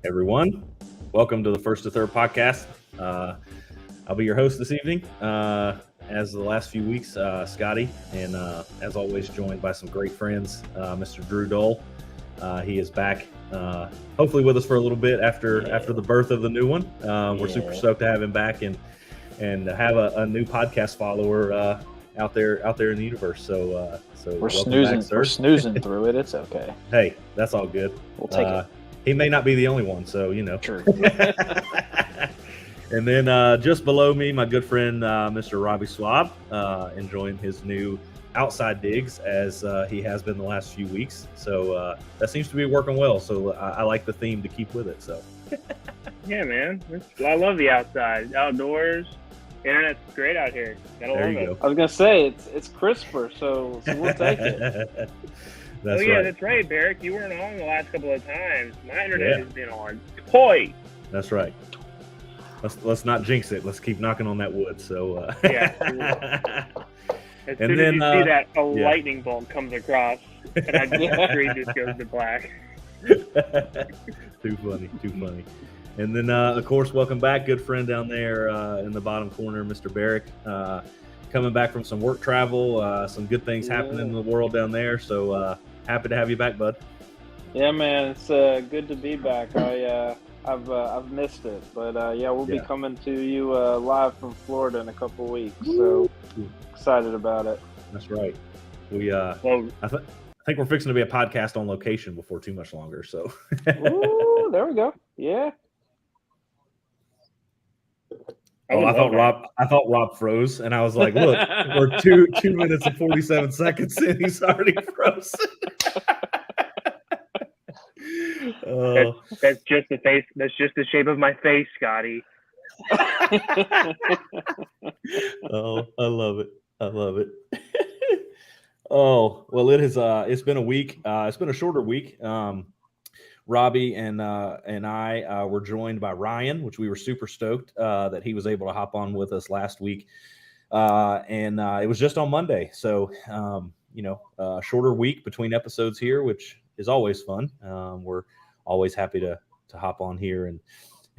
everyone. Welcome to the First to Third podcast. I'll be your host this evening. As the last few weeks, Scotty, and as always, joined by some great friends, Mr. Drew Dole. He is back, hopefully with us for a little bit after the birth of the new one. We're super stoked to have him back and have a new podcast follower out there in the universe. So we're snoozing. We're snoozing through it. It's okay. Hey, that's all good. We'll take it. He may not be the only one, so you know. True. And then just below me, my good friend Mr. Robbie Swab, enjoying his new outside digs as he has been the last few weeks. So that seems to be working well. So I like the theme to keep with it. So. Yeah, man. I love the outside, outdoors. Internet's great out here. Gotta love it. I was gonna say it's crisper, so we'll take it. That's right, Barrick. You weren't on the last couple of times. My internet has been on toy. That's right. Let's not jinx it. Let's keep knocking on that wood. So yeah. As soon as you see that a lightning bolt comes across, and the screen just goes to black. Too funny. And then, of course, welcome back, good friend down there in the bottom corner, Mr. Barrick, coming back from some work travel, some good things happening in the world down there. So happy to have you back, bud. Yeah, man, it's good to be back. I've missed it, but we'll be coming to you live from Florida in a couple weeks. So excited about it. That's right. We I think we're fixing to be a podcast on location before too much longer. So ooh, there we go. Yeah. Oh, I thought Rob froze, and I was like, "Look, we're 2 minutes and 47 seconds in. He's already frozen." That's just the face. That's just the shape of my face, Scotty. Oh, I love it. Oh, well, it has. It's been a week. It's been a shorter week. Robbie and I were joined by Ryan, which we were super stoked that he was able to hop on with us last week. And it was just on Monday. So, a shorter week between episodes here, which is always fun. We're always happy to hop on here and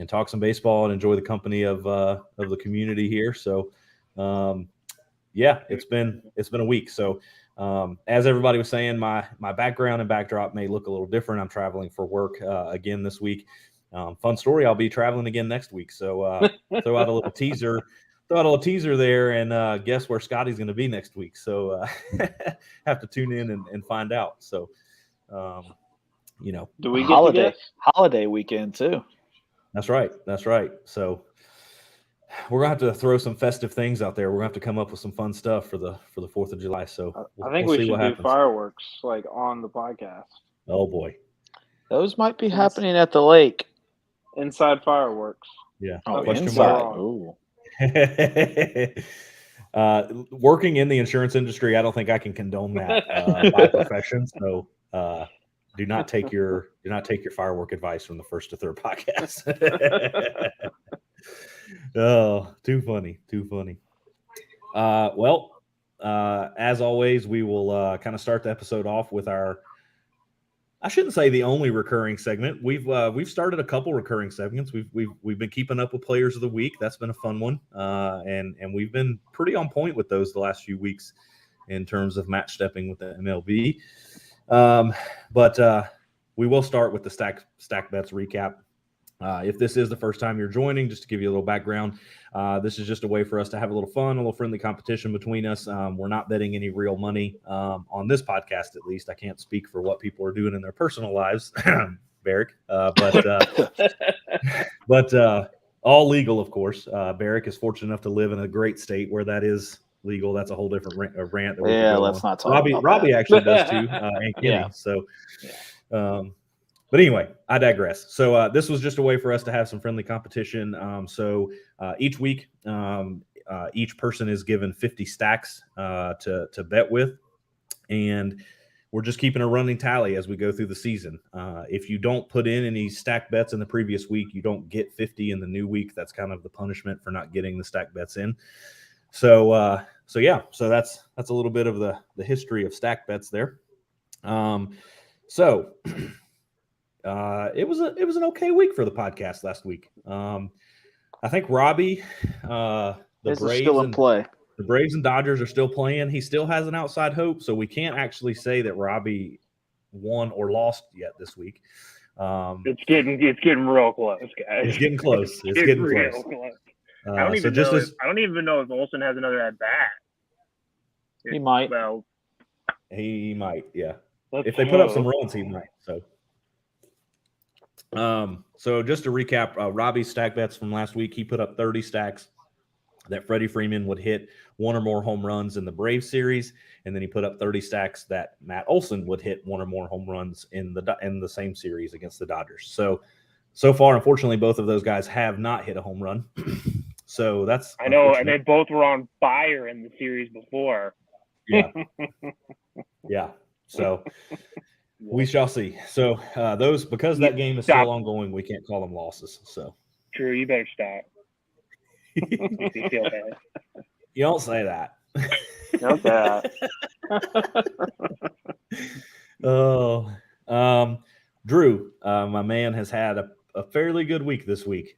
talk some baseball and enjoy the company of the community here. So, it's been a week. So, as everybody was saying, my background and backdrop may look a little different. I'm traveling for work again this week. Fun story. I'll be traveling again next week. So throw out a little teaser there and guess where Scotty's going to be next week. So have to tune in and find out. So, do we get holiday weekend too? That's right. So we're gonna have to throw some festive things out there. We're gonna have to come up with some fun stuff for the 4th of July. So I think we should do fireworks like on the podcast. Oh boy, those might be happening at the lake. Inside fireworks. Yeah. Oh, inside. Working in the insurance industry, I don't think I can condone that by profession. So do not take your firework advice from the First to Third podcast. Oh, too funny. As always, we will kind of start the episode off with our, I shouldn't say the only recurring segment. We've started a couple recurring segments. We've been keeping up with players of the week. That's been a fun one. And we've been pretty on point with those the last few weeks in terms of match stepping with the MLB. But we will start with the stack bets recap. If this is the first time you're joining, just to give you a little background, this is just a way for us to have a little fun, a little friendly competition between us. We're not betting any real money on this podcast, at least. I can't speak for what people are doing in their personal lives, Barrick. But all legal, of course. Barrick is fortunate enough to live in a great state where that is legal. That's a whole different rant. Let's not talk about Robbie that. Actually does too, and Kenny. Yeah. So. But anyway, I digress. So this was just a way for us to have some friendly competition. So each week, each person is given 50 stacks to bet with, and we're just keeping a running tally as we go through the season. If you don't put in any stack bets in the previous week, you don't get 50 in the new week. That's kind of the punishment for not getting the stack bets in. So that's a little bit of the history of stack bets there. it was an okay week for the podcast last week. I think Robbie, the Braves and Dodgers are still playing. He still has an outside hope, so we can't actually say that Robbie won or lost yet this week. It's getting real close, guys. It's getting close. It's getting real close. I don't even know if Olsen has another at bat. He might. Well, he might. Yeah. If they put up some runs, he might. So just to recap, Robbie's stack bets from last week, he put up 30 stacks that Freddie Freeman would hit one or more home runs in the Braves series, and then he put up 30 stacks that Matt Olson would hit one or more home runs in the same series against the Dodgers. So far, unfortunately, both of those guys have not hit a home run. So that's I know, and they both were on fire in the series before. Yeah. Yeah. So we shall see. So those, because that game is still ongoing, we can't call them losses. So Drew, you better stop. Makes me feel bad. You don't say that. Okay. Drew, my man, has had a fairly good week this week.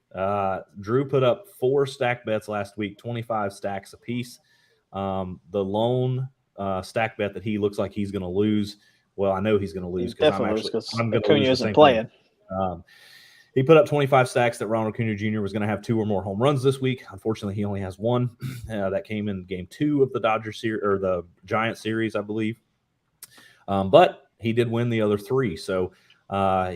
Drew put up 4 stack bets last week, 25 stacks apiece. The lone stack bet that he looks like he's going to lose. Well, I know he's going to lose because I'm going to lose. Isn't playing. He put up 25 stacks that Ronald Acuna Jr. was going to have 2 or more home runs this week. Unfortunately, he only has 1. That came in game 2 of the Dodger series, or the Giant series, I believe. But he did win the other 3. So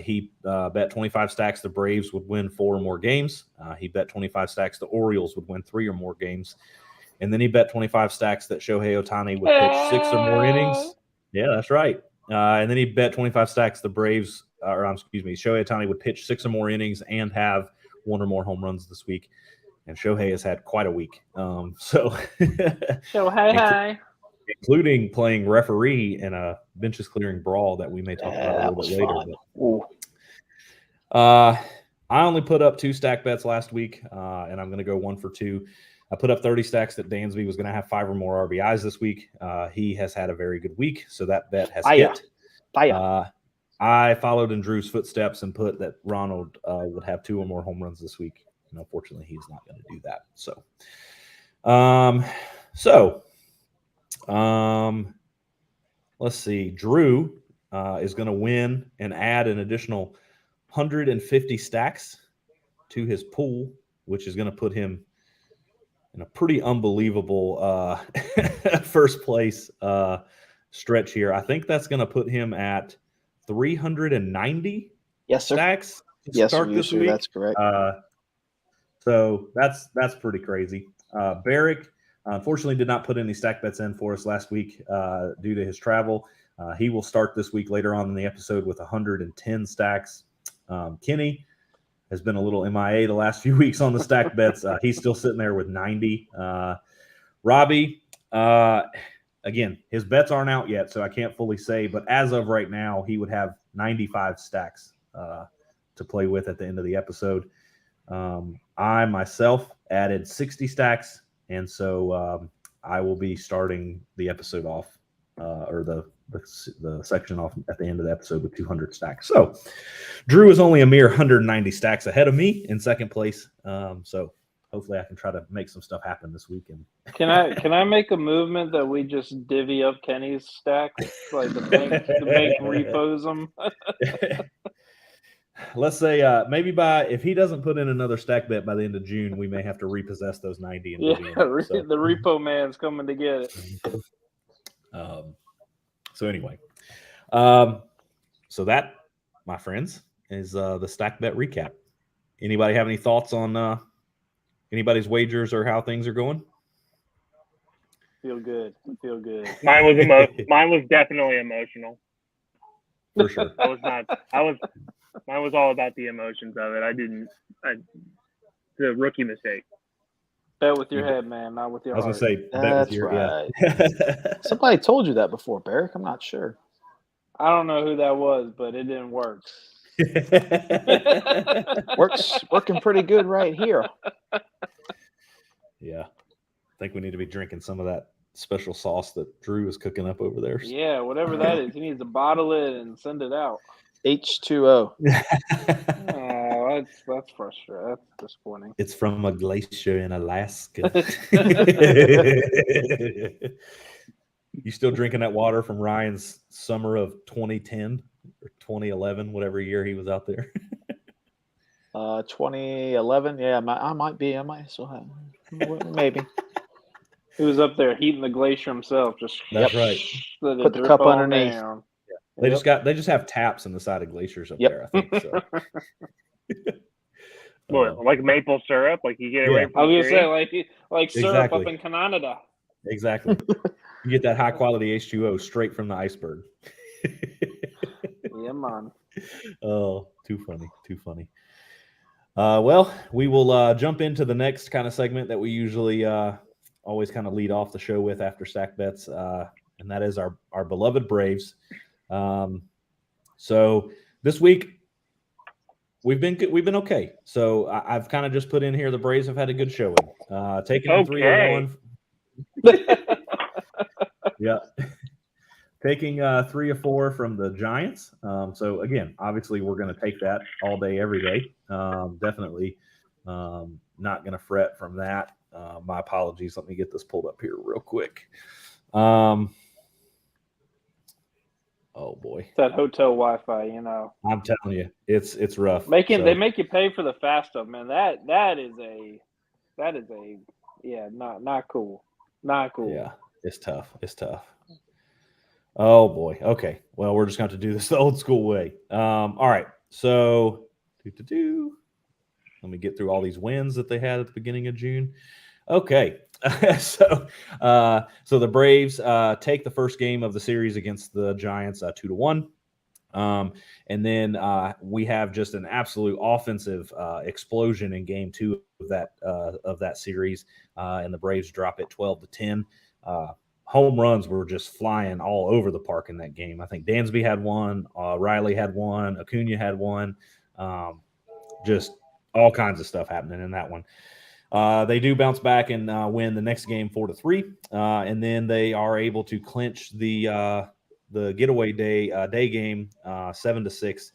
he bet 25 stacks the Braves would win 4 or more games. He bet 25 stacks the Orioles would win 3 or more games. And then he bet 25 stacks that Shohei Ohtani would pitch 6 or more innings. Yeah, that's right. And then he bet 25 stacks the Braves, Shohei Ohtani would pitch 6 or more innings and have 1 or more home runs this week. And Shohei has had quite a week. Shohei, including playing referee in a benches clearing brawl that we may talk about a little bit later. I only put up 2 stack bets last week, and I'm going to go 1 for 2. I put up 30 stacks that Dansby was going to have 5 or more RBIs this week. He has had a very good week, so that bet has hit. I followed in Drew's footsteps and put that Ronald would have 2 or more home runs this week. And unfortunately, he's not going to do that. Let's see. Drew is going to win and add an additional 150 stacks to his pool, which is going to put him in a pretty unbelievable first place stretch here. I think that's going to put him at 390 stacks to start this week. That's correct. So that's pretty crazy. Barrick, unfortunately, did not put any stack bets in for us last week due to his travel. He will start this week later on in the episode with 110 stacks. Kenny has been a little MIA the last few weeks on the stack bets. He's still sitting there with 90. Robbie, again, his bets aren't out yet, so I can't fully say. But as of right now, he would have 95 stacks to play with at the end of the episode. I myself added 60 stacks, and so I will be starting the episode off, or the section off at the end of the episode with 200 stacks. So Drew is only a mere 190 stacks ahead of me in second place. So hopefully I can try to make some stuff happen this weekend. Can I make a movement that we just divvy up Kenny's stacks, like the bank repos them? Let's say maybe if he doesn't put in another stack bet by the end of June, we may have to repossess those 90. And the repo man's coming to get it. So anyway, so that, my friends, is the stack bet recap. Anybody have any thoughts on anybody's wagers or how things are going? Feel good. Mine was definitely emotional. For sure. Mine was all about the emotions of it. The rookie mistake. Bet with your head, man, not with your heart. I was going to say, bet That's with your right. Yeah. Somebody told you that before, Barrick. I'm not sure. I don't know who that was, but it didn't work. Working pretty good right here. Yeah. I think we need to be drinking some of that special sauce that Drew is cooking up over there. Yeah, whatever that is. He needs to bottle it and send it out. H2O. Oh, that's frustrating. That's disappointing. It's from a glacier in Alaska. You still drinking that water from Ryan's summer of 2010 or 2011, whatever year he was out there? 2011. Yeah, I might be. I might still have. Maybe. He was up there heating the glacier himself. Just That's right. Put the cup underneath. Down. They just have taps in the side of glaciers up there, I think. So. Like maple syrup, like you get it right from I was the gonna tree? say like syrup up in Canada. Exactly. You get that high quality H2O straight from the iceberg. Yeah, man. Oh, too funny. Well, we will jump into the next kind of segment that we usually always kind of lead off the show with after stack bets, and that is our beloved Braves. So this week we've been okay. So I've kind of just put in here the Braves have had a good showing. Taking 3-1. Yeah. Taking 3 or 4 from the Giants. So again, obviously we're going to take that all day, every day. Definitely not going to fret from that. My apologies. Let me get this pulled up here real quick. Oh boy, it's that hotel Wi-Fi, you know. I'm telling you, it's rough. They make you pay for the fast stuff, man. That is not cool. Not cool. Yeah, it's tough. Oh boy. Okay. Well, we're just going to do this the old school way. All right. So, let me get through all these wins that they had at the beginning of June. Okay. So the Braves take the first game of the series against the Giants 2-1. And then we have just an absolute offensive explosion in game 2 of that series, and the Braves drop it 12-10. Home runs were just flying all over the park in that game. I think Dansby had one, Riley had one, Acuna had one, just all kinds of stuff happening in that one. They do bounce back and win the next game 4-3, and then they are able to clinch the getaway day game 7-6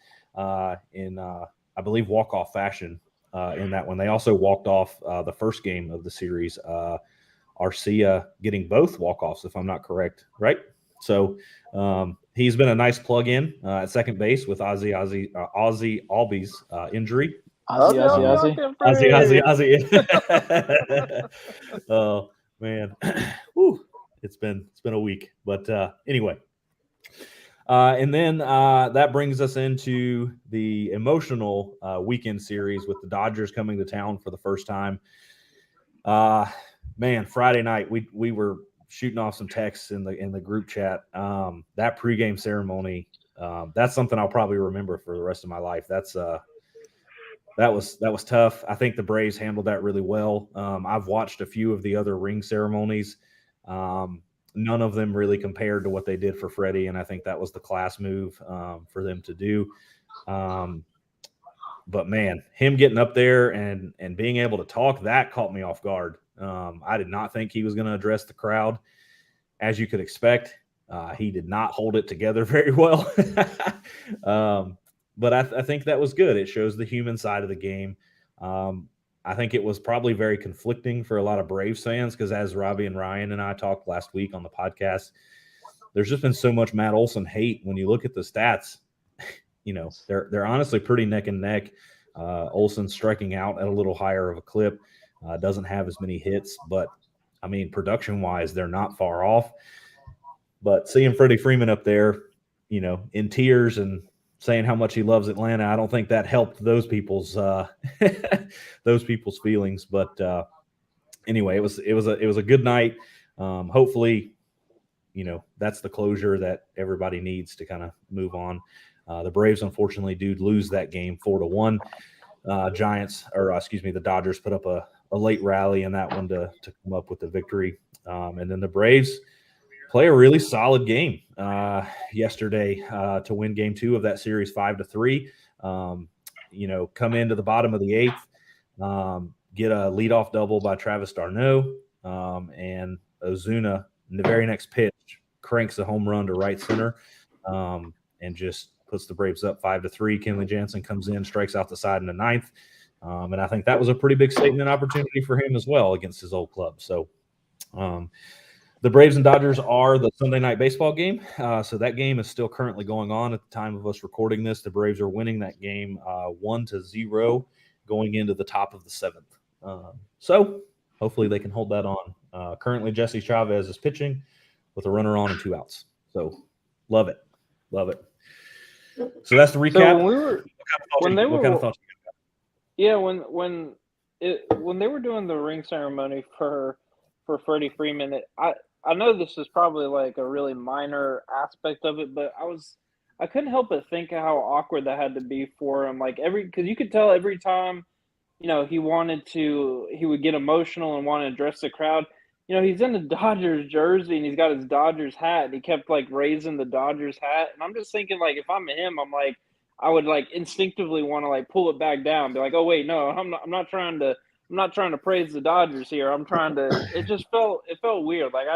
in I believe walk-off fashion in that one. They also walked off the first game of the series. Arcia getting both walk-offs, if I'm not correct, right? So he's been a nice plug-in at second base with Ozzy Albies injury. Ozzy. Oh man, whew. It's been a week, but anyway. And then that brings us into the emotional weekend series with the Dodgers coming to town for the first time. Man, Friday night we were shooting off some texts in the group chat. That pregame ceremony, that's something I'll probably remember for the rest of my life. That was tough. I think the Braves handled that really well. I've watched a few of the other ring ceremonies. None of them really compared to what they did for Freddie, and I think that was the class move for them to do. But man, him getting up there and being able to talk, that caught me off guard. I did not think he was going to address the crowd, as you could expect. He did not hold it together very well. But I think that was good. It shows the human side of the game. I think it was probably very conflicting for a lot of Braves fans because as Robbie and Ryan and I talked last week on the podcast, there's just been so much Matt Olson hate. When you look at the stats, you know, they're honestly pretty neck and neck. Olson striking out at a little higher of a clip, doesn't have as many hits, but I mean, production-wise, they're not far off. But seeing Freddie Freeman up there, you know, in tears and saying how much he loves Atlanta, I don't think that helped those people's feelings. But anyway, it was a good night. Hopefully, you know, that's the closure that everybody needs to kind of move on. The Braves, unfortunately, do lose that game 4-1. The Dodgers put up a late rally in that one to come up with the victory. And then the Braves play a really solid game yesterday to win game 2 of that series 5-3. You know, come into the bottom of the 8th, get a leadoff double by Travis d'Arnaud, and Ozuna in the very next pitch cranks a home run to right center, and just puts the Braves up 5-3. Kenley Jansen comes in, strikes out the side in the ninth. And I think that was a pretty big statement opportunity for him as well against his old club. So the Braves and Dodgers are the Sunday night baseball game. So that game is still currently going on at the time of us recording this. The Braves are winning that game 1-0 going into the top of the seventh. So hopefully they can hold that on. Currently, Jesse Chavez is pitching with a runner on and 2 outs. So love it. Love it. So that's the recap. So when they were doing the ring ceremony for Freddie Freeman, I know this is probably like a really minor aspect of it, but I couldn't help but think of how awkward that had to be for him. Like because you could tell every time, he would get emotional and want to address the crowd. He's in the Dodgers jersey and he's got his Dodgers hat and he kept like raising the Dodgers hat. And I'm just thinking, like, if I'm him, I'm like, I would like instinctively want to like pull it back down, be like, oh wait, no, I'm not trying to praise the Dodgers here. I'm trying to. It felt weird. Like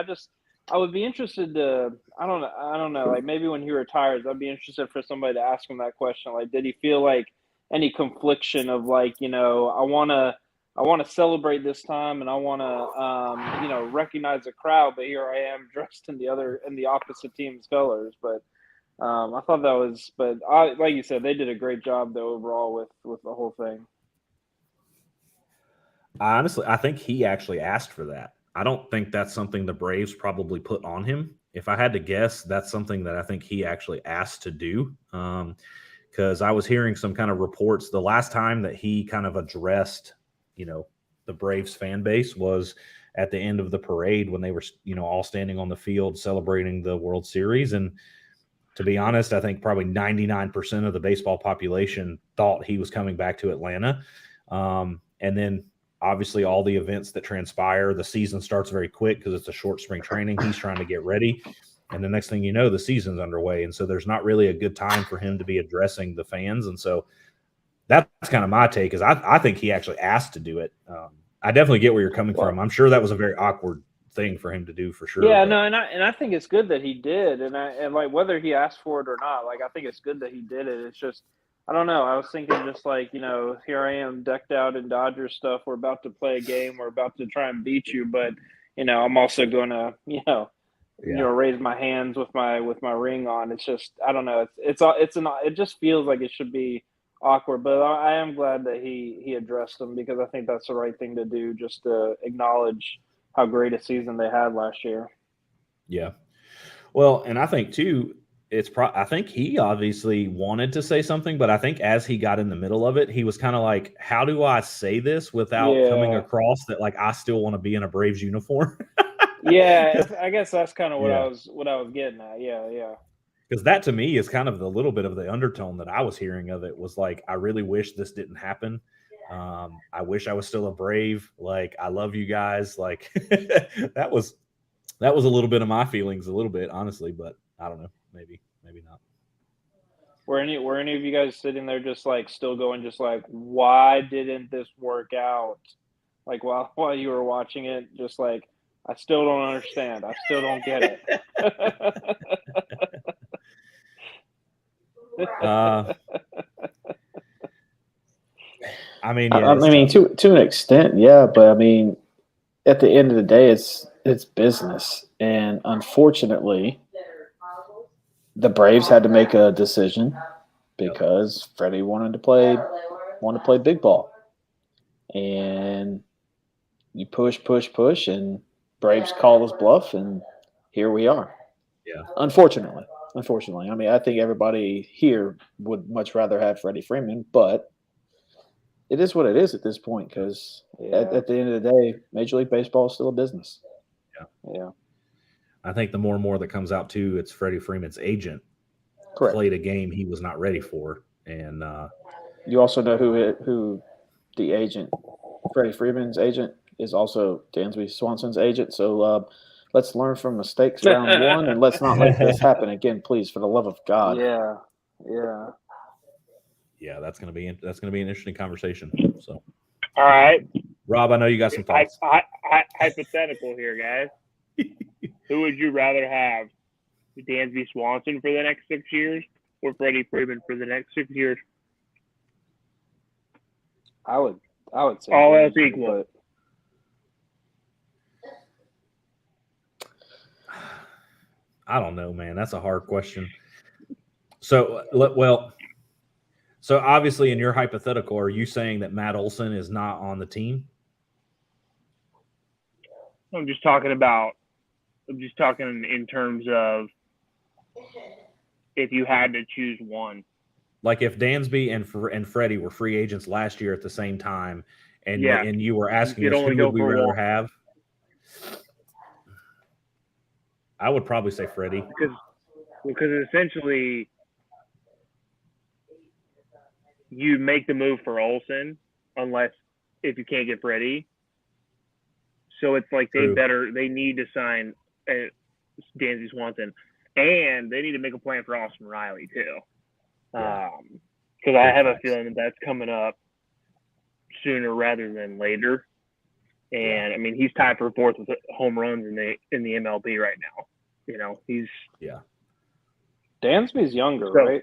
I would be interested to. I don't know. Like maybe when he retires, I'd be interested for somebody to ask him that question. Like, did he feel like any confliction of like, I want to celebrate this time and I want to, recognize the crowd, but here I am dressed in the opposite team's colors. But I thought that was, like you said, they did a great job though overall with the whole thing. Honestly, I think he actually asked for that. I don't think that's something the Braves probably put on him. If I had to guess, that's something that I think he actually asked to do. Because I was hearing some kind of reports the last time that he kind of addressed, the Braves fan base was at the end of the parade when they were, all standing on the field celebrating the World Series. And to be honest, I think probably 99% of the baseball population thought he was coming back to Atlanta. And then obviously all the events that transpire, the season starts very quick because it's a short spring training. He's trying to get ready. And the next thing you know, the season's underway. And so there's not really a good time for him to be addressing the fans. And so that's kind of my take, is I think he actually asked to do it. I definitely get where you're coming from. I'm sure that was a very awkward thing for him to do for sure. Yeah, no, and I think it's good that he did. And like whether he asked for it or not, like I think it's good that he did it. It's just, I don't know. I was thinking just like, here I am decked out in Dodgers stuff. We're about to play a game. We're about to try and beat you. But, I'm also going to, raise my hands with my ring on. It's just, I don't know. It just feels like it should be awkward, but I am glad that he addressed them because I think that's the right thing to do, just to acknowledge how great a season they had last year. Yeah. Well, and I think too, I think he obviously wanted to say something, but I think as he got in the middle of it, he was kind of like, how do I say this without coming across that like I still want to be in a Braves uniform? Yeah, I guess that's kind of what I was getting at. Yeah. Because that to me is kind of the little bit of the undertone that I was hearing of it was like, I really wish this didn't happen. I wish I was still a Brave. Like, I love you guys. Like that was a little bit of my feelings a little bit, honestly, but I don't know. Maybe not. Were any of you guys sitting there just like still going, just like, why didn't this work out? Like while you were watching it, just like, I still don't understand. I still don't get it. I mean, to an extent, yeah, but I mean, at the end of the day, it's business, and unfortunately, the Braves had to make a decision because Freddie wanted to play big ball, and you push, and Braves call his bluff, and here we are. Yeah. Unfortunately. I mean, I think everybody here would much rather have Freddie Freeman, but it is what it is at this point because at the end of the day, Major League Baseball is still a business. Yeah. I think the more and more that comes out too, it's Freddie Freeman's agent played a game he was not ready for, and you also know who the agent, Freddie Freeman's agent, is also Dansby Swanson's agent. So let's learn from mistakes round one, and let's not let this happen again, please, for the love of God. Yeah. Yeah, that's gonna be an interesting conversation. So, all right, Rob, I know you got some thoughts. Hypothetical here, guys. Who would you rather have, Dansby Swanson for the next 6 years, or Freddie Freeman for the next 6 years. I would say all else Dansby, equal. but I don't know, man. That's a hard question. So, well, so obviously in your hypothetical, are you saying that Matt Olson is not on the team? I'm just talking in terms of if you had to choose one. Like if Dansby and Freddie were free agents last year at the same time, and Yeah. and you were asking You could us only who go would we for rather one. have, I would probably say Freddie. Because essentially you make the move for Olson unless if you can't get Freddie. So it's like True. they need to sign Dansby Swanson, and they need to make a plan for Austin Riley too. Yeah. Because I have a feeling that that's coming up sooner rather than later. And I mean, he's tied for fourth with home runs in the MLB right now. You know, he's Dansby's younger, So- right?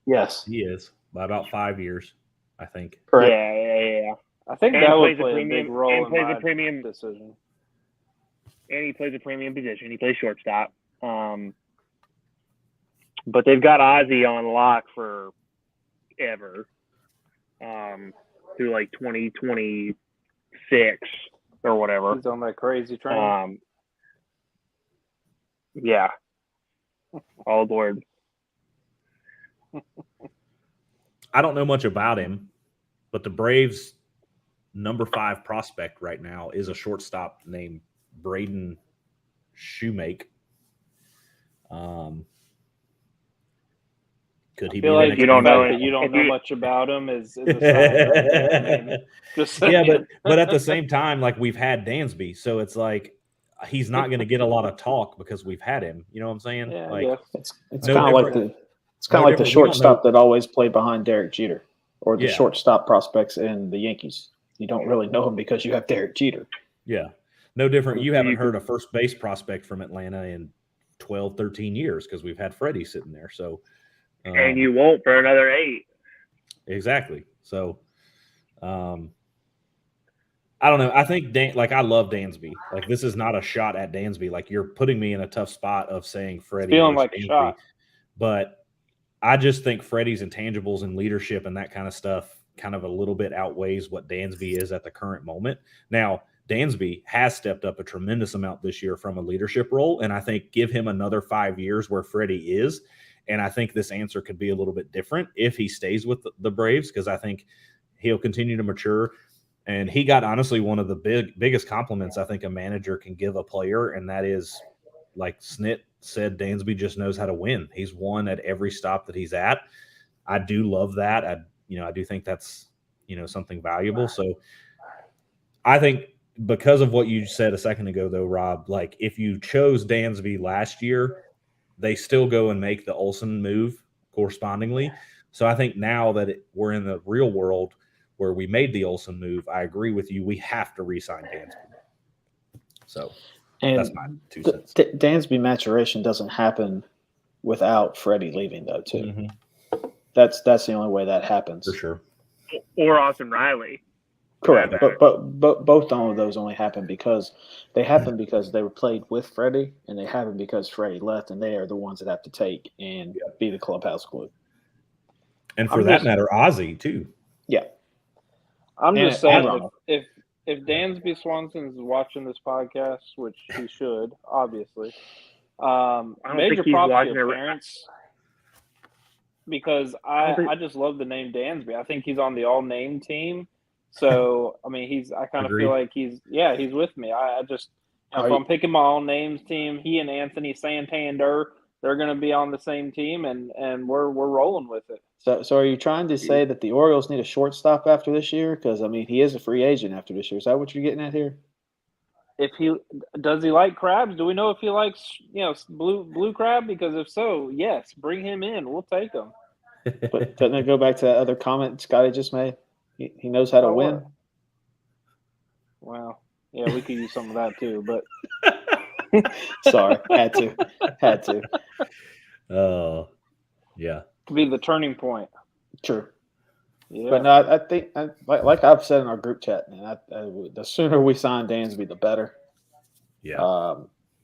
Yes. He is by about 5 years, I think. Correct. Yeah. I think And that would plays a play a premium- big role and in plays a my premium- decision. And he plays a premium position. He plays shortstop. But they've got Ozzie on lock for ever, through like 2026 or whatever. He's on that crazy train. Yeah. All aboard. I don't know much about him, but the Braves' number 5 prospect right now is a shortstop named Braden Shoemake. Could he I feel be like the you the don't fact know that it. you don't If know you- much about him is a sign. Right? I mean, just Yeah, saying. but at the same time, like we've had Dansby, so it's like he's not going to get a lot of talk because we've had him. You know what I'm saying? Yeah, like, yeah. It's No kind of like different- it's kind of no like the different. We don't shortstop that always played behind Derek Jeter, or the Yeah. shortstop prospects in the Yankees. You don't really know him because you have Derek Jeter. Yeah, no different. You haven't You heard a first base prospect from Atlanta in 12, 13 years because we've had Freddie sitting there. So, And you won't for another 8. exactly. So, I don't know. I think I love Dansby. Like this is not a shot at Dansby. Like you're putting me in a tough spot of saying Freddie. Feeling versus like a Dansby. shot. But I just think Freddie's intangibles and leadership and that kind of stuff kind of a little bit outweighs what Dansby is at the current moment. Now, Dansby has stepped up a tremendous amount this year from a leadership role, and I think give him another 5 years where Freddie is, and I think this answer could be a little bit different if he stays with the Braves because I think he'll continue to mature. And he got honestly one of the biggest compliments I think a manager can give a player, and that is like Snit said, Dansby just knows how to win. He's won at every stop that he's at. I do love that. I do think that's, something valuable. So I think because of what you said a second ago, though, Rob, like if you chose Dansby last year, they still go and make the Olson move correspondingly. So I think now that we're in the real world where we made the Olson move, I agree with you. We have to re-sign Dansby. So And that's my 2 cents. Dansby maturation doesn't happen without Freddie leaving, though. Too. Mhm. That's the only way that happens. For sure. Or Austin Riley. Correct, Yeah, but both of those only happen because they were played with Freddie, and they happen because Freddie left, and they are the ones that have to take and be the clubhouse glue. And for that matter, Ozzie too. Yeah, I'm And- just saying, and Ronald. if Dansby Swanson's watching this podcast, which he should, obviously, don't major think he's props to watching your it. parents, because I just love the name Dansby. I think he's on the all-name team. So I mean, I kind of Agreed. feel like he's with me. I just if I'm picking my all names team, he and Anthony Santander, they're going to be on the same team, and we're rolling with it. So are you trying to say that the Orioles need a shortstop after this year? Because I mean, he is a free agent after this year. Is that what you're getting at here? If he like crabs? Do we know if he likes blue crab? Because if so, yes, bring him in. We'll take him. But doesn't it go back to that other comment Scotty just made? He knows how to win. Well, yeah, we could use some of that too, but Sorry, had to. Oh, yeah. Could be the turning point. True. Yeah. But no, I think, like I've said in our group chat, man, the sooner we sign Dansby, the better. Yeah.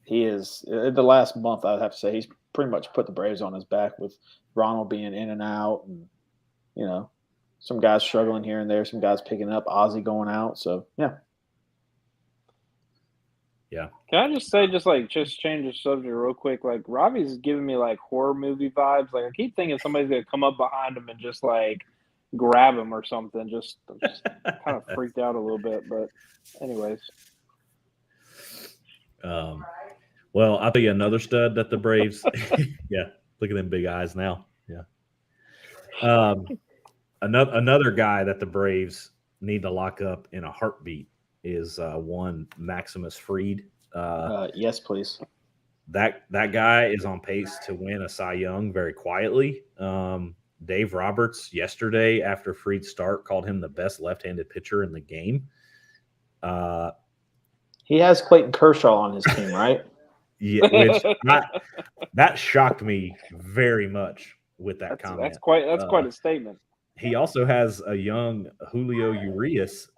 He is, in the last month, I'd have to say, he's pretty much put the Braves on his back with Ronald being in and out, and, you know, some guys struggling here and there, some guys picking up, Ozzy going out. So, yeah. Yeah. Can I just say, just change the subject real quick? Like, Robbie's giving me like horror movie vibes. Like, I keep thinking somebody's gonna come up behind him and just like grab him or something. Just kind of freaked out a little bit. But, anyways. Well, I'll tell you another stud that the Braves. Yeah, look at them big eyes now. Yeah. Another guy that the Braves need to lock up in a heartbeat is one Maximus Fried. Yes, please. That guy is on pace to win a Cy Young very quietly. Dave Roberts yesterday after Fried's start called him the best left-handed pitcher in the game. He has Clayton Kershaw on his team, right? Yeah, which that shocked me very much with that comment. That's quite a statement. He also has a young Julio Urias,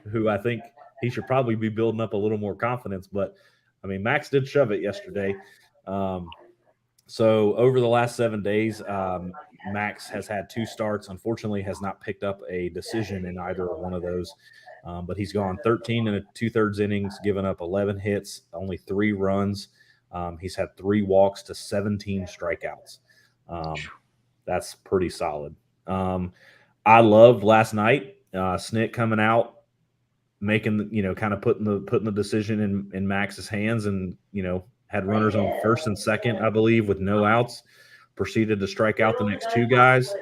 who I think he should probably be building up a little more confidence. But, I mean, Max did shove it yesterday. So over the last 7 days, Max has had 2 starts. Unfortunately, has not picked up a decision in either one of those. But he's gone 13 and 2/3 innings, given up 11 hits, only 3 runs. He's had 3 walks to 17 strikeouts. That's pretty solid. I loved last night, Snit coming out, making, kind of putting the decision in Max's hands, and, had runners on first and second, I believe, with no outs, proceeded to strike out the next 2 guys.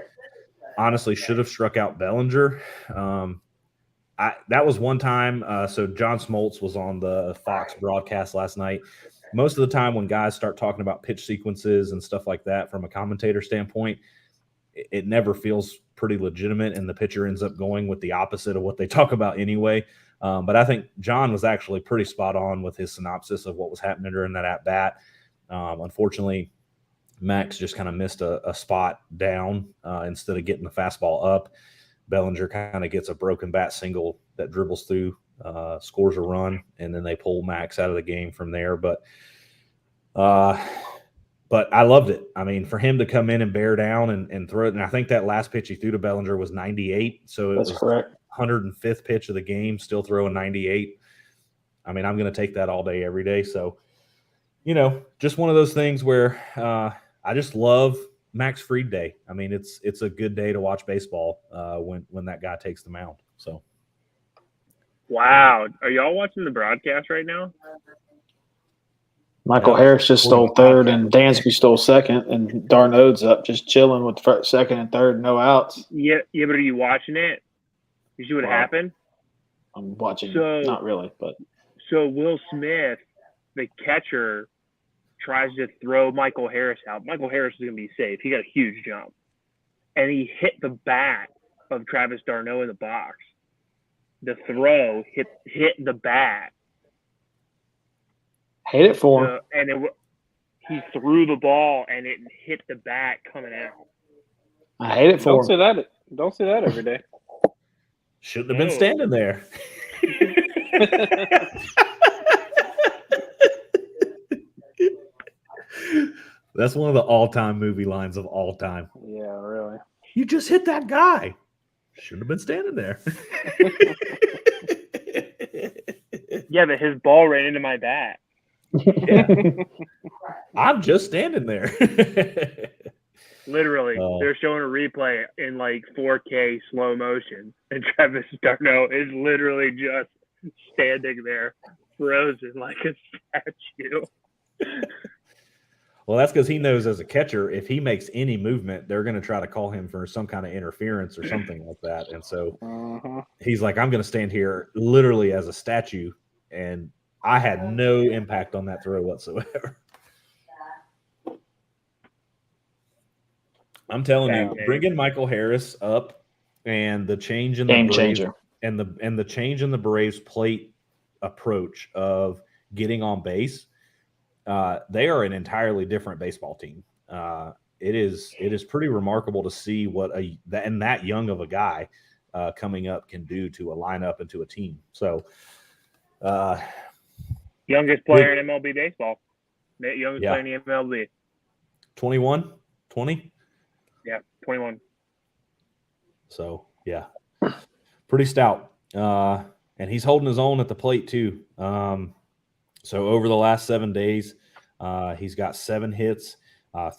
Honestly, should have struck out Bellinger. That was one time. So John Smoltz was on the Fox broadcast last night. Most of the time when guys start talking about pitch sequences and stuff like that from a commentator standpoint, it never feels pretty legitimate, and the pitcher ends up going with the opposite of what they talk about anyway. But I think John was actually pretty spot on with his synopsis of what was happening during that at-bat. Unfortunately, Max just kind of missed a spot down instead of getting the fastball up. Bellinger kind of gets a broken bat single that dribbles through, scores a run, and then they pull Max out of the game from there. But I loved it. I mean, for him to come in and bear down and throw it, and I think that last pitch he threw to Bellinger was 98. So it was correct. 105th pitch of the game, still throwing 98. I mean, I'm going to take that all day, every day. So, just one of those things where I just love Max Fried Day. I mean, it's a good day to watch baseball when that guy takes the mound. So, wow, are y'all watching the broadcast right now? Michael Harris just stole third, and Dansby stole second, and Darno's up just chilling with second and third, no outs. Yeah, but are you watching it? You see what happened? I'm watching. Not really, but so Will Smith, the catcher, tries to throw Michael Harris out. Michael Harris is going to be safe. He got a huge jump. And he hit the bat of Travis d'Arnaud in the box. The throw hit the bat. Hate it for him. And he threw the ball, and it hit the bat coming out. I hate it for him. Don't say that every day. Shouldn't have been standing there. That's one of the all-time movie lines of all time. Yeah, really. You just hit that guy. Shouldn't have been standing there. Yeah, but his ball ran into my bat. Yeah. I'm just standing there. Literally, they're showing a replay in like 4K slow motion, and Travis d'Arnaud is literally just standing there, frozen like a statue. Well, that's because he knows as a catcher, if he makes any movement, they're going to try to call him for some kind of interference or something like that. And so he's like, I'm going to stand here literally as a statue. And I had no impact on that throw whatsoever. I'm telling you, bringing Michael Harris up and the change in the game Braves, changer, and the change in the Braves plate approach of getting on base, they are an entirely different baseball team. it is pretty remarkable to see what that young of a guy coming up can do to a lineup and to a team. So, youngest player in MLB baseball, youngest player in the MLB, 21, 20. Yeah, 21. So yeah, pretty stout. And he's holding his own at the plate too. So over the last 7 days, he's got 7 hits,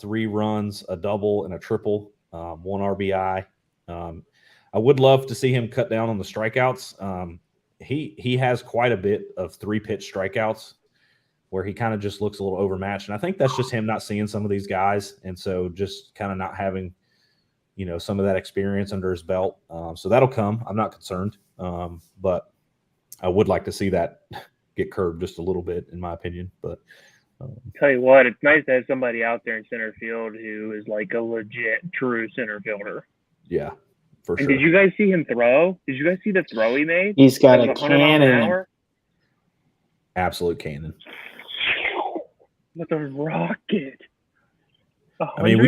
3 runs, a double, and a triple, 1 RBI. I would love to see him cut down on the strikeouts. He has quite a bit of 3-pitch strikeouts where he kind of just looks a little overmatched. And I think that's just him not seeing some of these guys. And so just kind of not having, some of that experience under his belt. So that'll come. I'm not concerned. But I would like to see that get curbed just a little bit, in my opinion. But tell you what, it's nice to have somebody out there in center field who is like a legit, true center fielder. Yeah, for and sure. Did you guys see him throw? Did you guys see the throw he made? He's got a 100 miles an cannon. hour? Absolute cannon. With a rocket. 100? I mean,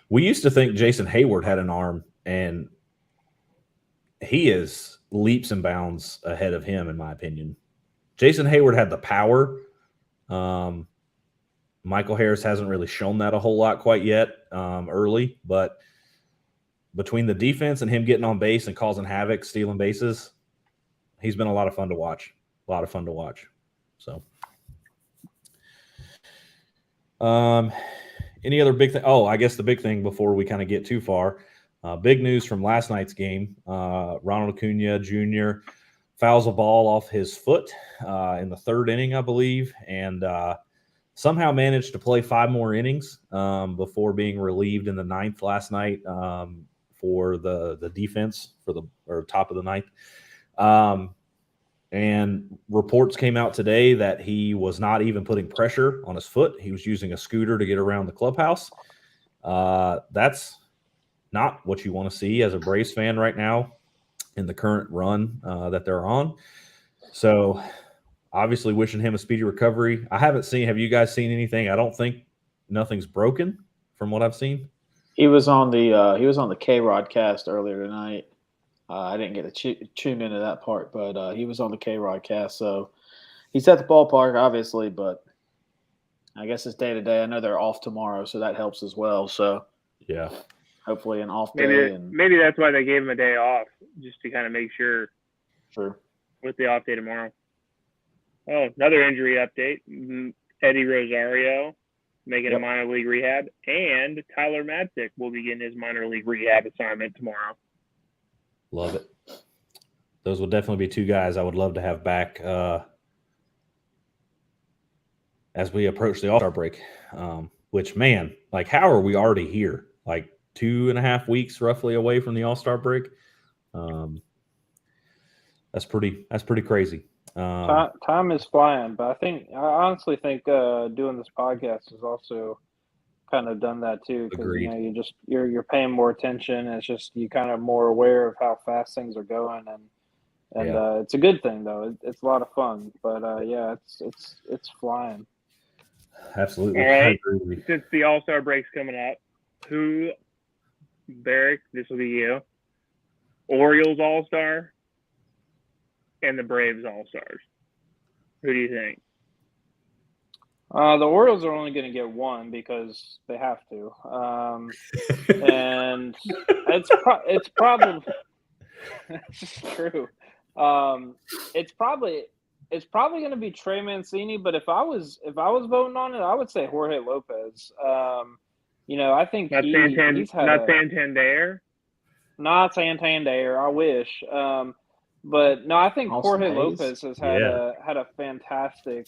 we used to think Jason Hayward had an arm, and he is leaps and bounds ahead of him, in my opinion. Jason Hayward had the power. Michael Harris hasn't really shown that a whole lot quite yet early, but between the defense and him getting on base and causing havoc, stealing bases, he's been a lot of fun to watch. So, any other big thing? Oh, I guess the big thing before we kind of get too far, big news from last night's game. Ronald Acuna Jr. fouls a ball off his foot in the 3rd inning, I believe, and somehow managed to play 5 more innings before being relieved in the 9th last night for the defense or top of the 9th. And reports came out today that he was not even putting pressure on his foot. He was using a scooter to get around the clubhouse. That's not what you want to see as a Braves fan right now in the current run that they're on. So obviously wishing him a speedy recovery. Have you guys seen anything? I don't think nothing's broken from what I've seen. He was on the K-Rod cast earlier tonight. I didn't get to tune into that part, but he was on the K-Rod cast. So he's at the ballpark, obviously, but I guess it's day to day. I know they're off tomorrow, so that helps as well. So yeah, hopefully an off day. Maybe that's why they gave him a day off, just to kind of make sure. Sure. With the off day tomorrow. Oh, another injury update. Eddie Rosario making a minor league rehab, and Tyler Matzik will begin his minor league rehab assignment tomorrow. Love it. Those will definitely be 2 guys I would love to have back as we approach the All-Star break. Which, man, like, how are we already here? Like 2.5 weeks roughly away from the All-Star break. That's pretty crazy. Time is flying, but I honestly think doing this podcast has also kind of done that too, because you're paying more attention. And it's just you kind of more aware of how fast things are going, and it's a good thing though. It's a lot of fun, but it's flying. Absolutely. All right. Since the All-Star break's coming up, Barrick, this will be you. Orioles All-Star and the Braves All-Stars. Who do you think? The Orioles are only going to get one because they have to, and it's probably it's true. It's probably going to be Trey Mancini, but if I was voting on it, I would say Jorge Lopez. I think he's had not Santander. Not Santander. I wish. But no, I think Jorge Lopez has had a fantastic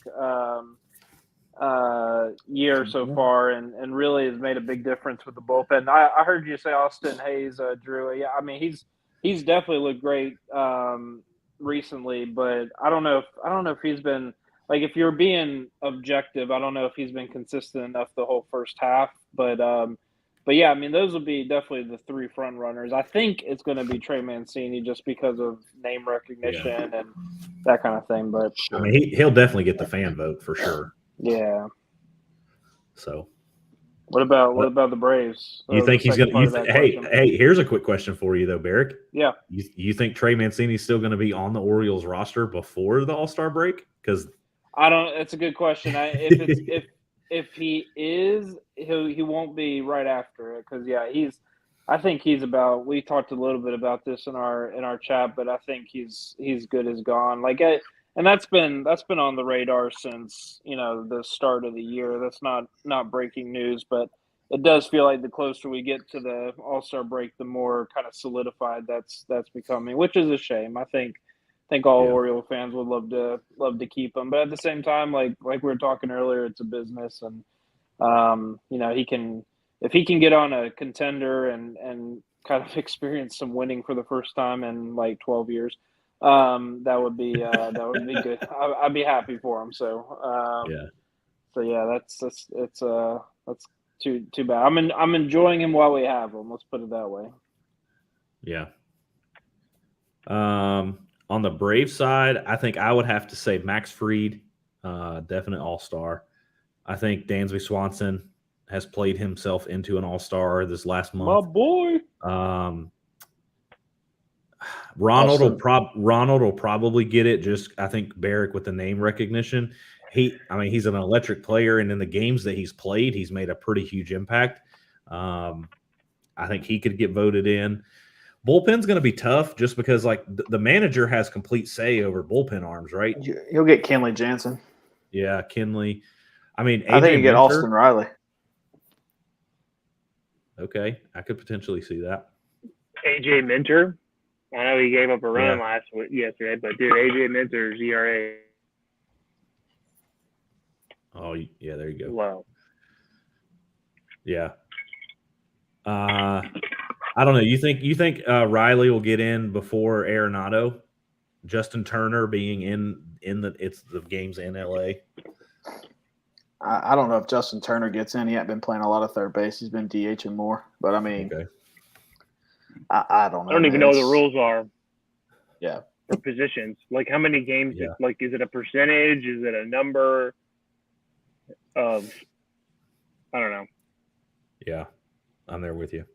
year so far, and really has made a big difference with the bullpen. I heard you say Austin Hayes, Drew. Yeah, I mean he's definitely looked great recently, but I don't know if he's been, like, if you're being objective, I don't know if he's been consistent enough the whole first half. But yeah, I mean, those will be definitely the 3 front runners. I think it's going to be Trey Mancini just because of name recognition and that kind of thing. But I mean, he'll definitely get the fan vote for sure. Yeah. So, What about the Braves? You think he's going to? Hey, here's a quick question for you though, Barrick. Yeah. You think Trey Mancini's still going to be on the Orioles roster before the All-Star break? Because I don't. It's a good question. If he is, he won't be right after it because I think he's about. We talked a little bit about this in our chat, but I think he's good as gone. And that's been on the radar since the start of the year. That's not breaking news, but it does feel like the closer we get to the All-Star break, the more kind of solidified that's becoming, which is a shame. I think all Oriole fans would love to keep him, but at the same time, like we were talking earlier, it's a business, and if he can get on a contender and kind of experience some winning for the first time in like 12 years, that would be good. I'd be happy for him. That's too bad. I'm enjoying him while we have him. Let's put it that way. Yeah. On the Brave side, I think I would have to say Max Fried, definite All-Star. I think Dansby Swanson has played himself into an All-Star this last month. My boy. Ronald will probably get it. Just I think Barrick with the name recognition. He's an electric player, and in the games that he's played, he's made a pretty huge impact. I think he could get voted in. Bullpen's going to be tough just because, like, the manager has complete say over bullpen arms, right? You'll get Kenley Jansen. Yeah, Kenley. I think you get Austin Riley. Okay, I could potentially see that. AJ Minter. I know he gave up a run yesterday, but dude, AJ Minter's ERA. Oh yeah, there you go. Wow. Yeah. I don't know. You think Riley will get in before Arenado? Justin Turner being in the games in LA. I don't know if Justin Turner gets in. He hasn't been playing a lot of third base. He's been DHing more. But okay. I don't know. I don't even know what the rules are. Yeah. For positions, like how many games? Yeah. Like, is it a percentage? Is it a number? I don't know. Yeah, I'm there with you.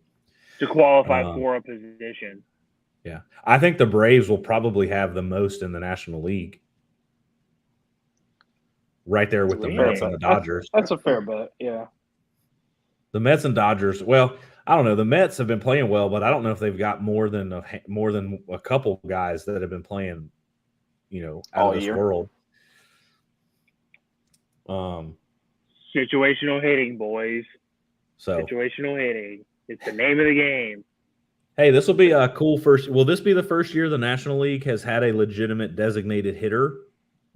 To qualify for a position. Yeah. I think the Braves will probably have the most in the National League. Right there with the Mets and the Dodgers. That's a fair bet, yeah. The Mets and Dodgers, well, I don't know. The Mets have been playing well, but I don't know if they've got more than a couple guys that have been playing, out all of this year. world. Situational hitting, boys. Situational hitting. It's the name of the game. Hey, this will be a cool first. Will this be the first year the National League has had a legitimate designated hitter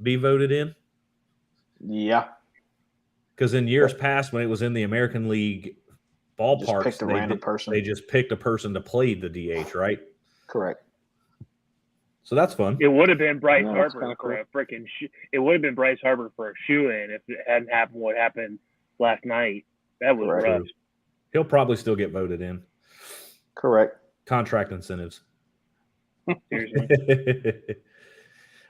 be voted in? Yeah. Because in years past, when it was in the American League ballparks, they just picked a person to play the DH, right? Correct. So that's fun. It would have been Bryce Harper for a freaking. It would have been Bryce Harper for a shoe-in if it hadn't happened. What happened last night? That was rough. He'll probably still get voted in. Correct. Contract incentives. Seriously.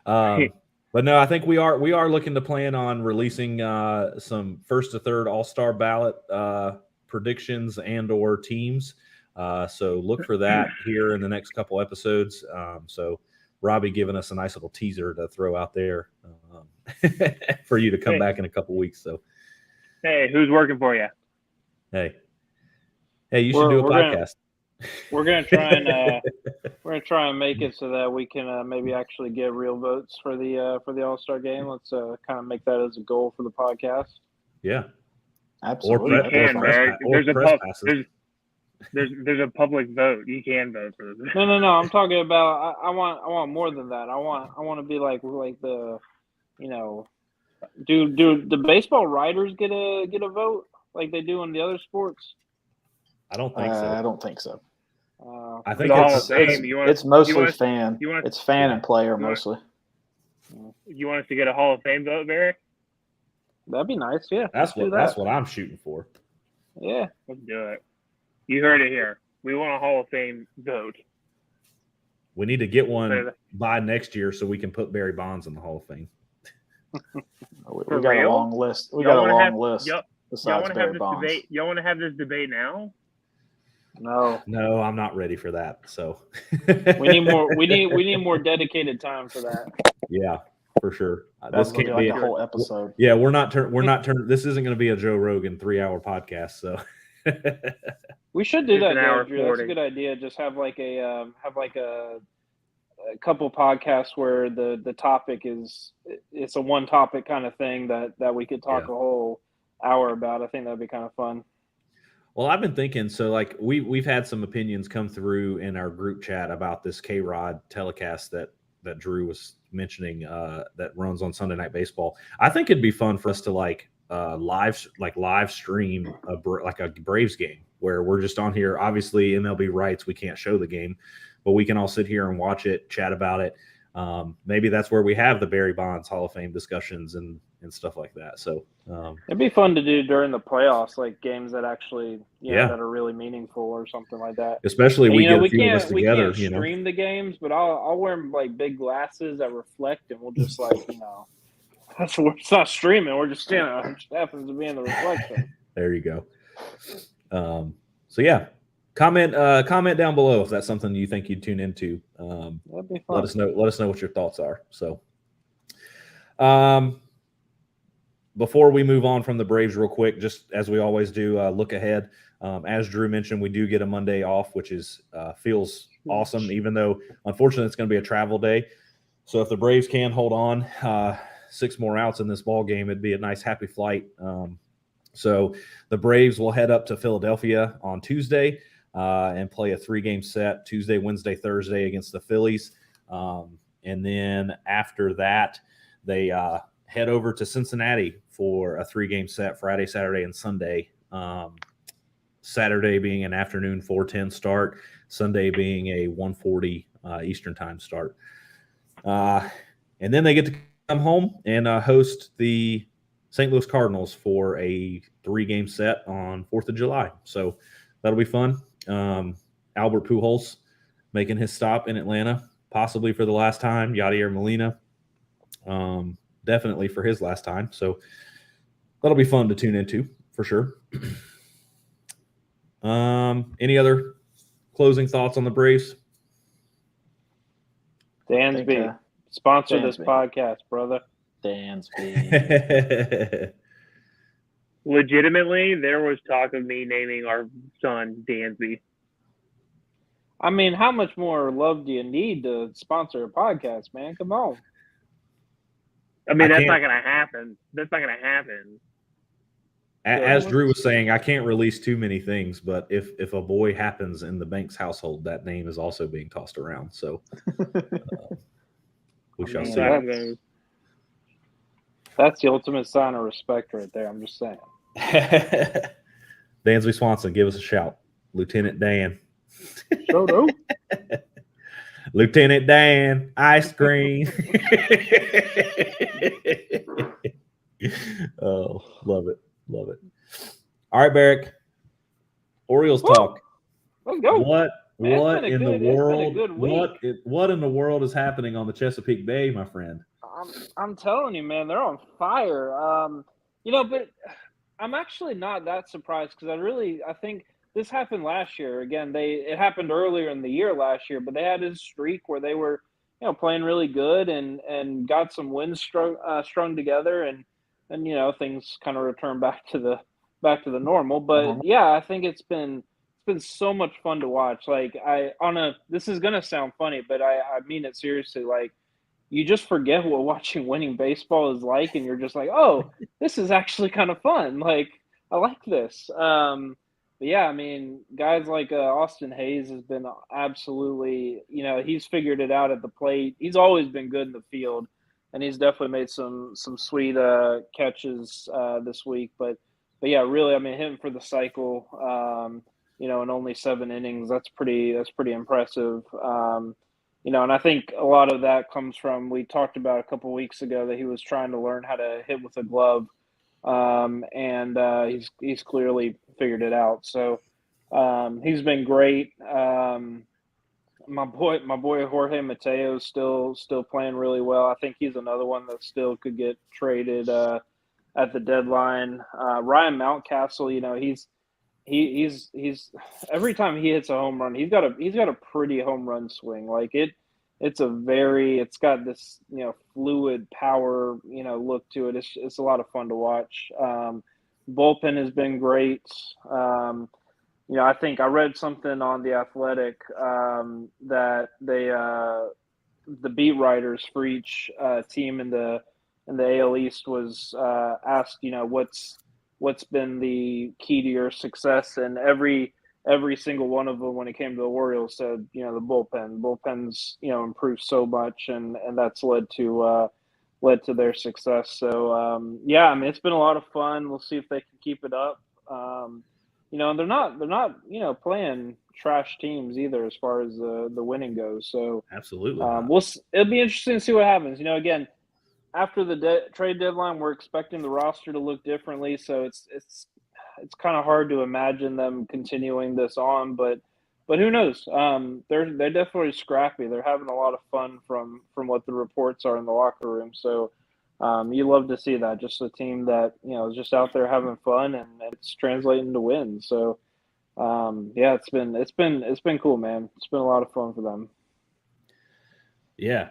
But no, I think we are looking to plan on releasing some first to third All-Star ballot predictions and or teams. So look for that here in the next couple episodes. So Robbie giving us a nice little teaser to throw out there for you to come back in a couple weeks. So, hey, who's working for you? Hey, you should do a podcast. We're gonna try and make it so that we can maybe actually get real votes for the All-Star game. Let's kind of make that as a goal for the podcast. Yeah, absolutely. There's a public vote. You can vote for this. No. I'm talking about. I want more than that. I want to be like the, do the baseball writers get a vote like they do in the other sports? I don't think so. I don't think so. I think it's mostly fan. It's fan and player mostly. You want us to get a Hall of Fame vote, Barry? That'd be nice. Yeah, that's what I'm shooting for. Yeah, let's do it. You heard it here. We want a Hall of Fame vote. We need to get one by next year so we can put Barry Bonds in the Hall of Fame. We got a long list. We got a long list. besides want to Barry have this Bonds. debate? Y'all want to have this debate now? No, No, I'm not ready for that. So we need more. We need more dedicated time for that. Yeah, for sure. That's This gonna be can't like be a whole episode. Yeah, we're not turning. This isn't going to be a Joe Rogan 3-hour podcast. So We should do Just that, an hour Drew. That's a 40. good idea. Just have like a couple podcasts where the topic is it's a one topic kind of thing that we could talk Yeah. a whole hour about. I think that'd be kind of fun. Well, I've been thinking. So, like, we've had some opinions come through in our group chat about this K-Rod telecast that Drew was mentioning that runs on Sunday Night Baseball. I think it'd be fun for us to live stream a Braves game where we're just on here. Obviously, MLB rights, we can't show the game, but we can all sit here and watch it, chat about it. Maybe that's where we have the Barry Bonds Hall of Fame discussions and stuff like that. So it'd be fun to do during the playoffs, like games that actually Yeah. that are really meaningful or something like that. especially And, we get a we few of us can't together. stream the games, but I'll wear like big glasses that reflect, and we'll just it's not streaming. We're just standing. It just happens to be in the reflection. There you go. So yeah, comment down below if that's something you think you'd tune into. That'd be fun. Let us know what your thoughts are. So, before we move on from the Braves real quick, just as we always do, look ahead. As Drew mentioned, we do get a Monday off, which feels awesome, even though unfortunately it's going to be a travel day. So if the Braves can hold on 6 more outs in this ball game, it'd be a nice happy flight. So the Braves will head up to Philadelphia on Tuesday and play a 3-game set Tuesday, Wednesday, Thursday against the Phillies. And then after that, they head over to Cincinnati for a 3-game set Friday, Saturday, and Sunday. Saturday being an afternoon 4:10 start, Sunday being a 1:40 Eastern time start. And then they get to come home and host the St. Louis Cardinals for a 3-game set on 4th of July. So that'll be fun. Albert Pujols making his stop in Atlanta, possibly for the last time. Yadier Molina, definitely for his last time. So that'll be fun to tune into for sure. Any other closing thoughts on the Braves? Dansby, sponsor this Dansby. podcast, brother. Dansby. Legitimately, there was talk of me naming our son Dansby. I mean, how much more love do you need to sponsor a podcast, man? Come on. I mean, that's can't- not going to happen. That's not going to happen. As Drew was saying, I can't release too many things, but if a boy happens in the Banks household, that name is also being tossed around. So we shall see. That's the ultimate sign of respect right there. I'm just saying. Dansby Swanson, give us a shout. Lieutenant Dan. So do. Lieutenant Dan, ice cream. Oh, love it. Love it. All right, Barrick. Orioles talk. Let's go. What Man, in the it's been a world? good week. What in the world is happening on the Chesapeake Bay, my friend? I'm telling you, man, they're on fire. But I'm actually not that surprised because I think this happened last year. Again, it happened earlier in the year last year, but they had this streak where they were, playing really good and got some wins strung together, and things kind of returned back to the normal. But yeah, I think it's been so much fun to watch. Like this is gonna sound funny, but I mean it seriously. Like, you just forget what watching winning baseball is like, and you're just like, oh, this is actually kind of fun. Like, I like this. But yeah, I mean, guys like Austin Hayes has been absolutely, he's figured it out at the plate. He's always been good in the field, and he's definitely made some sweet catches this week. But yeah, really, I mean, him for the cycle, in only 7 innings, that's pretty impressive. And I think a lot of that comes from, we talked about a couple weeks ago that he was trying to learn how to hit with a glove. And he's clearly figured it out. So he's been great. My boy Jorge Mateo is still playing really well. I think he's another one that still could get traded at the deadline. Ryan Mountcastle, you know, he's every time he hits a home run, he's got a pretty home run swing. Like it's got this, you know, fluid power, you know, look to it. It's a lot of fun to watch. Bullpen has been great. You know, I think I read something on The Athletic that the beat writers for each team in the AL East was asked, you know, what's been the key to your success, and every single one of them, when it came to the Orioles, said, you know, the bullpen's, you know, improved so much, and that's led to their success. So yeah, I mean, it's been a lot of fun. We'll see if they can keep it up. You know, and they're not, you know, playing trash teams either as far as the winning goes. So absolutely, it'll be interesting to see what happens. You know, again, after the trade deadline, we're expecting the roster to look differently. So it's kind of hard to imagine them continuing this on, but who knows? They're definitely scrappy. They're having a lot of fun from what the reports are in the locker room. So you love to see that, just a team that, you know, is just out there having fun, and it's translating to wins. So yeah, it's been cool, man. It's been a lot of fun for them. Yeah,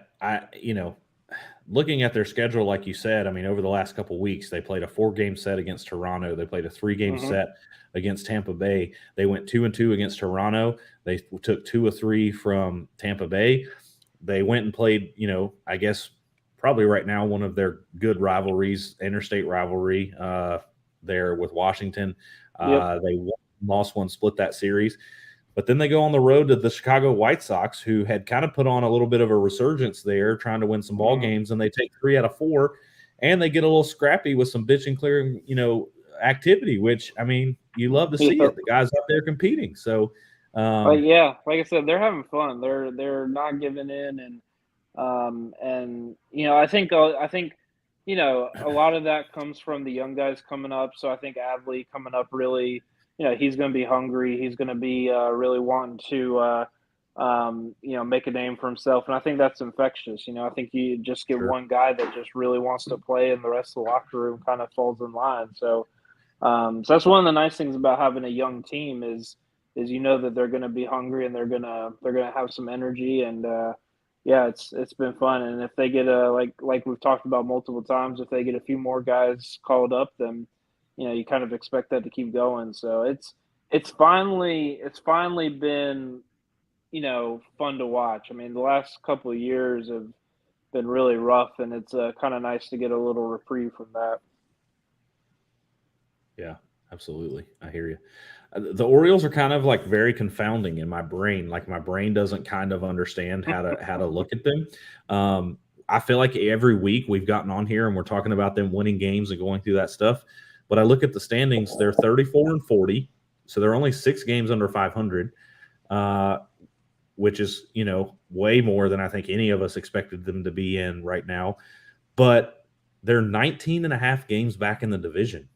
looking at their schedule, like you said, I mean, over the last couple of weeks, they played a 4-game set against Toronto. They played a 3-game set against Tampa Bay. They went 2-2 against Toronto. They took 2 of 3 from Tampa Bay. They went and played, you know, I guess probably right now one of their good rivalries, interstate rivalry there with Washington. They lost one, split that series. But then they go on the road to the Chicago White Sox, who had kind of put on a little bit of a resurgence there, trying to win some ball games, and they take 3 out of 4, and they get a little scrappy with some bitch and clearing, you know, activity, which, I mean, you love to see it. The guys out there competing. So, yeah, like I said, they're having fun. They're not giving in, and you know, I think you know, a lot of that comes from the young guys coming up. So I think Adley coming up really. You know, he's going to be hungry. He's going to be really wanting to, you know, make a name for himself. And I think that's infectious. You know, I think you just get one guy that just really wants to play, and the rest of the locker room kind of falls in line. So, so that's one of the nice things about having a young team is you know that they're going to be hungry, and they're going to have some energy. And yeah, it's been fun. And if they get like we've talked about multiple times, if they get a few more guys called up, then, you know, you kind of expect that to keep going. So it's finally been, you know, fun to watch. I mean, the last couple of years have been really rough, and it's kind of nice to get a little reprieve from that. Yeah, absolutely. I hear you. The Orioles are kind of like very confounding in my brain. Like my brain doesn't kind of understand how to look at them. I feel like every week we've gotten on here and we're talking about them winning games and going through that stuff. But I look at the standings, they're 34-40, so they're only 6 games under 500, which is, you know, way more than I think any of us expected them to be in right now. But they're 19 and a half games back in the division.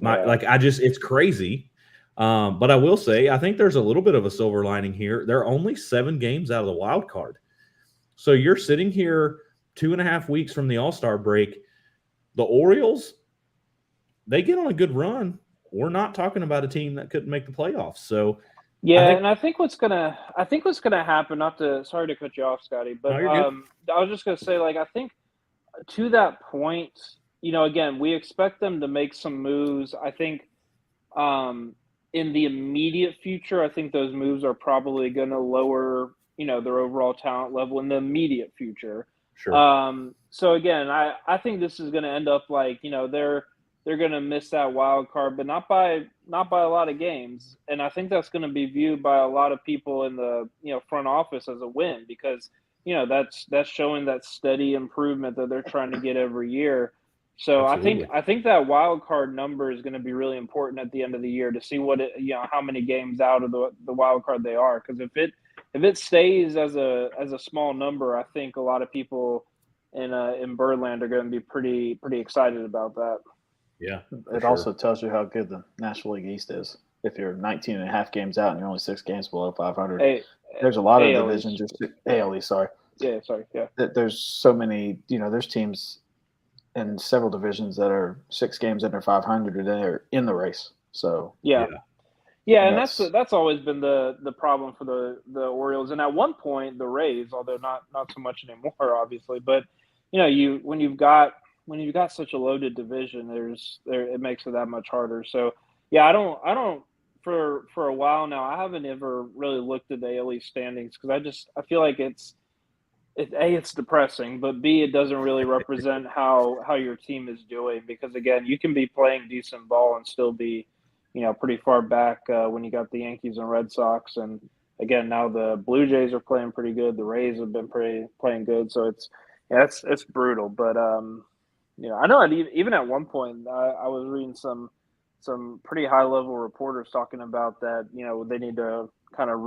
It's crazy. But I will say, I think there's a little bit of a silver lining here. They're only 7 games out of the wild card. So you're sitting here 2.5 weeks from the All-Star break. The Orioles, they get on a good run. We're not talking about a team that couldn't make the playoffs. So yeah, I think what's gonna happen. Sorry to cut you off, Scotty, but no, I was just gonna say, like, I think to that point, you know, again, we expect them to make some moves. I think in the immediate future, I think those moves are probably going to lower, you know, their overall talent level in the immediate future. Sure. So again, I think this is going to end up like, you know, they're going to miss that wild card, but not by a lot of games. And I think that's going to be viewed by a lot of people in the, you know, front office as a win, because, you know, that's showing that steady improvement that they're trying to get every year. So Absolutely. I think that wild card number is going to be really important at the end of the year to see how many games out of the wild card they are. Because if it stays as a small number, I think a lot of people in Birdland are going to be pretty excited about that. Yeah. It also tells you how good the National League East is. If you're 19 and a half games out and you're only 6 games below 500, there's a lot of divisions. AL East, sorry. Yeah, sorry. Yeah. There's so many, you know, there's teams and several divisions that are 6 games under 500 and they're in the race. So Yeah, and that's always been the problem for the Orioles. And at one point, the Rays, although not so much anymore, obviously. But when you've got such a loaded division, it makes it that much harder. So yeah, I don't for a while now, I haven't ever really looked at the AL East standings because I feel like it's depressing, but B, it doesn't really represent how your team is doing because again, you can be playing decent ball and still be pretty far back when you got the Yankees and Red Sox, and again now the Blue Jays are playing pretty good. The Rays have been playing good, so it's brutal. But I know even at one point I was reading some pretty high level reporters talking about that. They need to kind of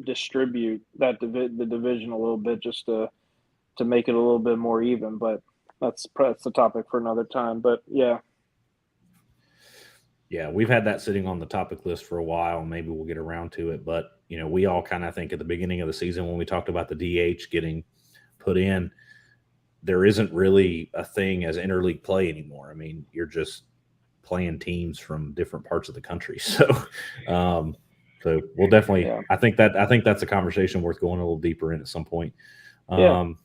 distribute the division a little bit just to make it a little bit more even. But that's the topic for another time. But yeah. Yeah, we've had that sitting on the topic list for a while. Maybe we'll get around to it. But, we all kind of think at the beginning of the season when we talked about the DH getting put in, there isn't really a thing as interleague play anymore. I mean, you're just playing teams from different parts of the country. So we'll definitely I think that's a conversation worth going a little deeper in at some point. The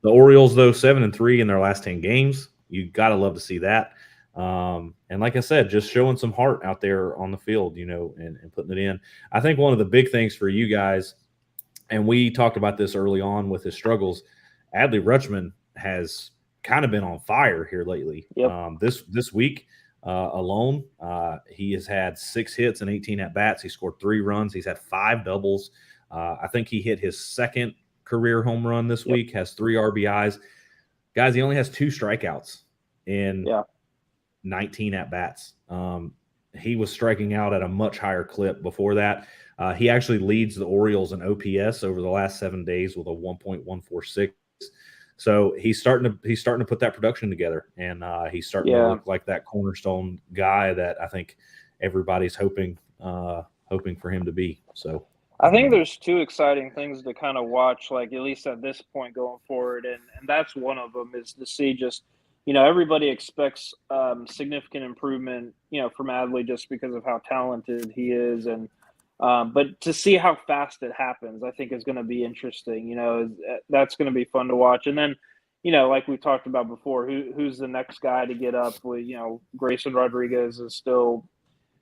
Orioles, though, 7-3 in their last 10 games. You got to love to see that. And like I said, just showing some heart out there on the field, and putting it in. I think one of the big things for you guys, and we talked about this early on with his struggles, Adley Rutschman has kind of been on fire here lately. Yep. This week alone, he has had 6 hits and 18 at-bats. He scored 3 runs. He's had 5 doubles. I think he hit his second career home run this week, has 3 RBIs. Guys, he only has 2 strikeouts in 19 at-bats. He was striking out at a much higher clip before that. He actually leads the Orioles in OPS over the last 7 days with a 1.146. So he's starting to put that production together, and he's starting to look like that cornerstone guy that I think everybody's hoping for him to be. So I think there's 2 exciting things to kind of watch, like at least at this point going forward, and that's one of them is to see just everybody expects significant improvement, from Adley just because of how talented he is, and but to see how fast it happens, I think is going to be interesting. That's going to be fun to watch. And then, like we talked about before, who's the next guy to get up with? Grayson Rodriguez is still,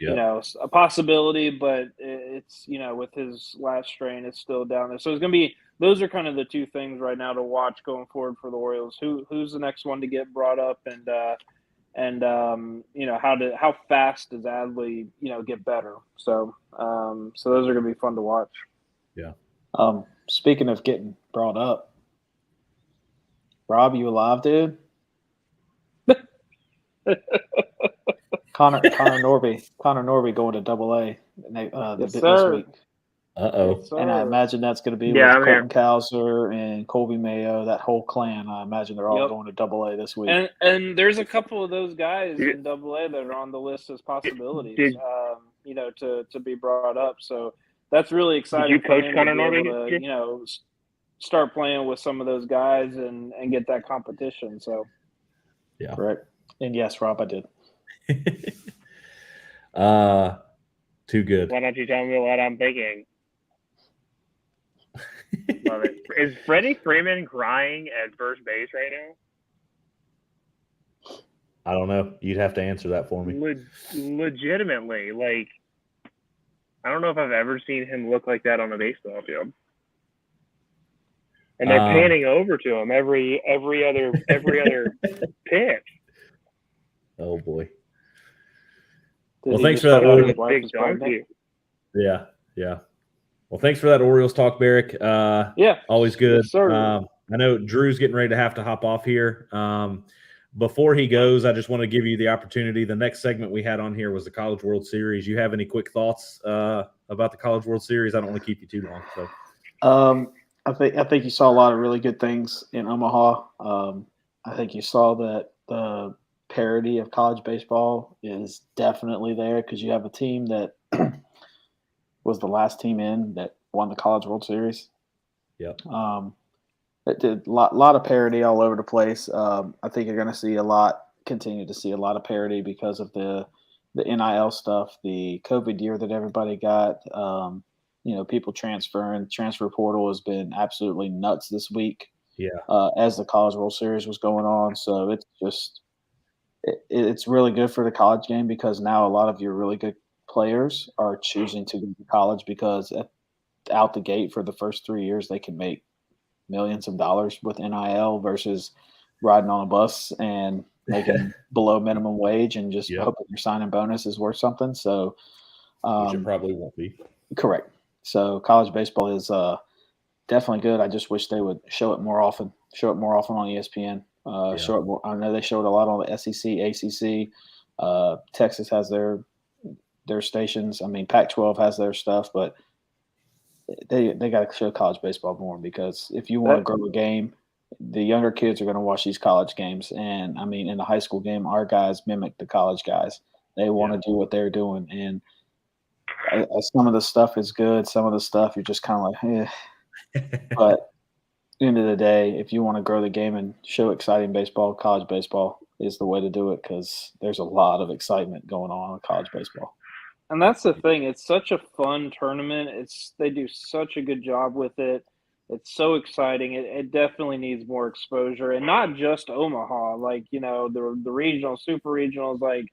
a possibility, but it's with his last strain, it's still down there. So it's going to be. Those are kind of the 2 things right now to watch going forward for the Orioles. Who's the next one to get brought up, and how fast does Adley get better? So those are going to be fun to watch. Yeah. Speaking of getting brought up, Rob, you alive, dude? Connor Norby going to Double-A this week. Uh-oh. And I imagine that's going to be with Colton Cowser and Colby Mayo, that whole clan. I imagine they're all going to Double-A this week. And there's a couple of those guys in Double-A that are on the list as possibilities, to be brought up. So that's really exciting. Did you coach Connor Norby? To start playing with some of those guys and get that competition. So, yeah, correct. And yes, Rob, I did. Too good. Why don't you tell me what I'm thinking? Love it. Is Freddie Freeman crying at first base right now? I don't know. You'd have to answer that for me. Legitimately, I don't know if I've ever seen him look like that on a baseball field. And they're panning over to him every other pitch. Oh boy. Well, thanks for that, Orioles. Yeah. Well, thanks for that Orioles talk, Barrick. Always good. Yes, I know Drew's getting ready to have to hop off here. Before he goes, I just want to give you the opportunity. The next segment we had on here was the College World Series. You have any quick thoughts about the College World Series? I don't want to keep you too long. So, I think you saw a lot of really good things in Omaha. I think you saw that the parity of college baseball is definitely there because you have a team that was the last team in that won the College World Series. Yep. It did lot of parity all over the place. I think you're going to continue to see a lot of parity because of the NIL stuff, the COVID year that everybody got. People transferring. Transfer portal has been absolutely nuts this week. Yeah. As the College World Series was going on, so it's just it's really good for the college game because now a lot of your really good players are choosing to go to college because out the gate for the first 3 years they can make millions of dollars with NIL versus riding on a bus and making below minimum wage and just hoping your signing bonus is worth something. So, which it probably won't be. Correct. So college baseball is definitely good. I just wish they would show it more often. Show it more often on ESPN. Show it more. I know they show it a lot on the SEC, ACC. Texas has their stations. I mean, Pac-12 has their stuff, but they got to show college baseball more because if you want to grow a game, the younger kids are going to watch these college games. And I mean, in the high school game, our guys mimic the college guys. They want to do what they're doing. And some of the stuff is good. Some of the stuff you're just kind of like, But at the end of the day, if you want to grow the game and show exciting baseball, college baseball is the way to do it because there's a lot of excitement going on in college baseball. And that's the thing. It's such a fun tournament. They do such a good job with it. It's so exciting. It definitely needs more exposure, and not just Omaha. Like the regional, super regionals. Like,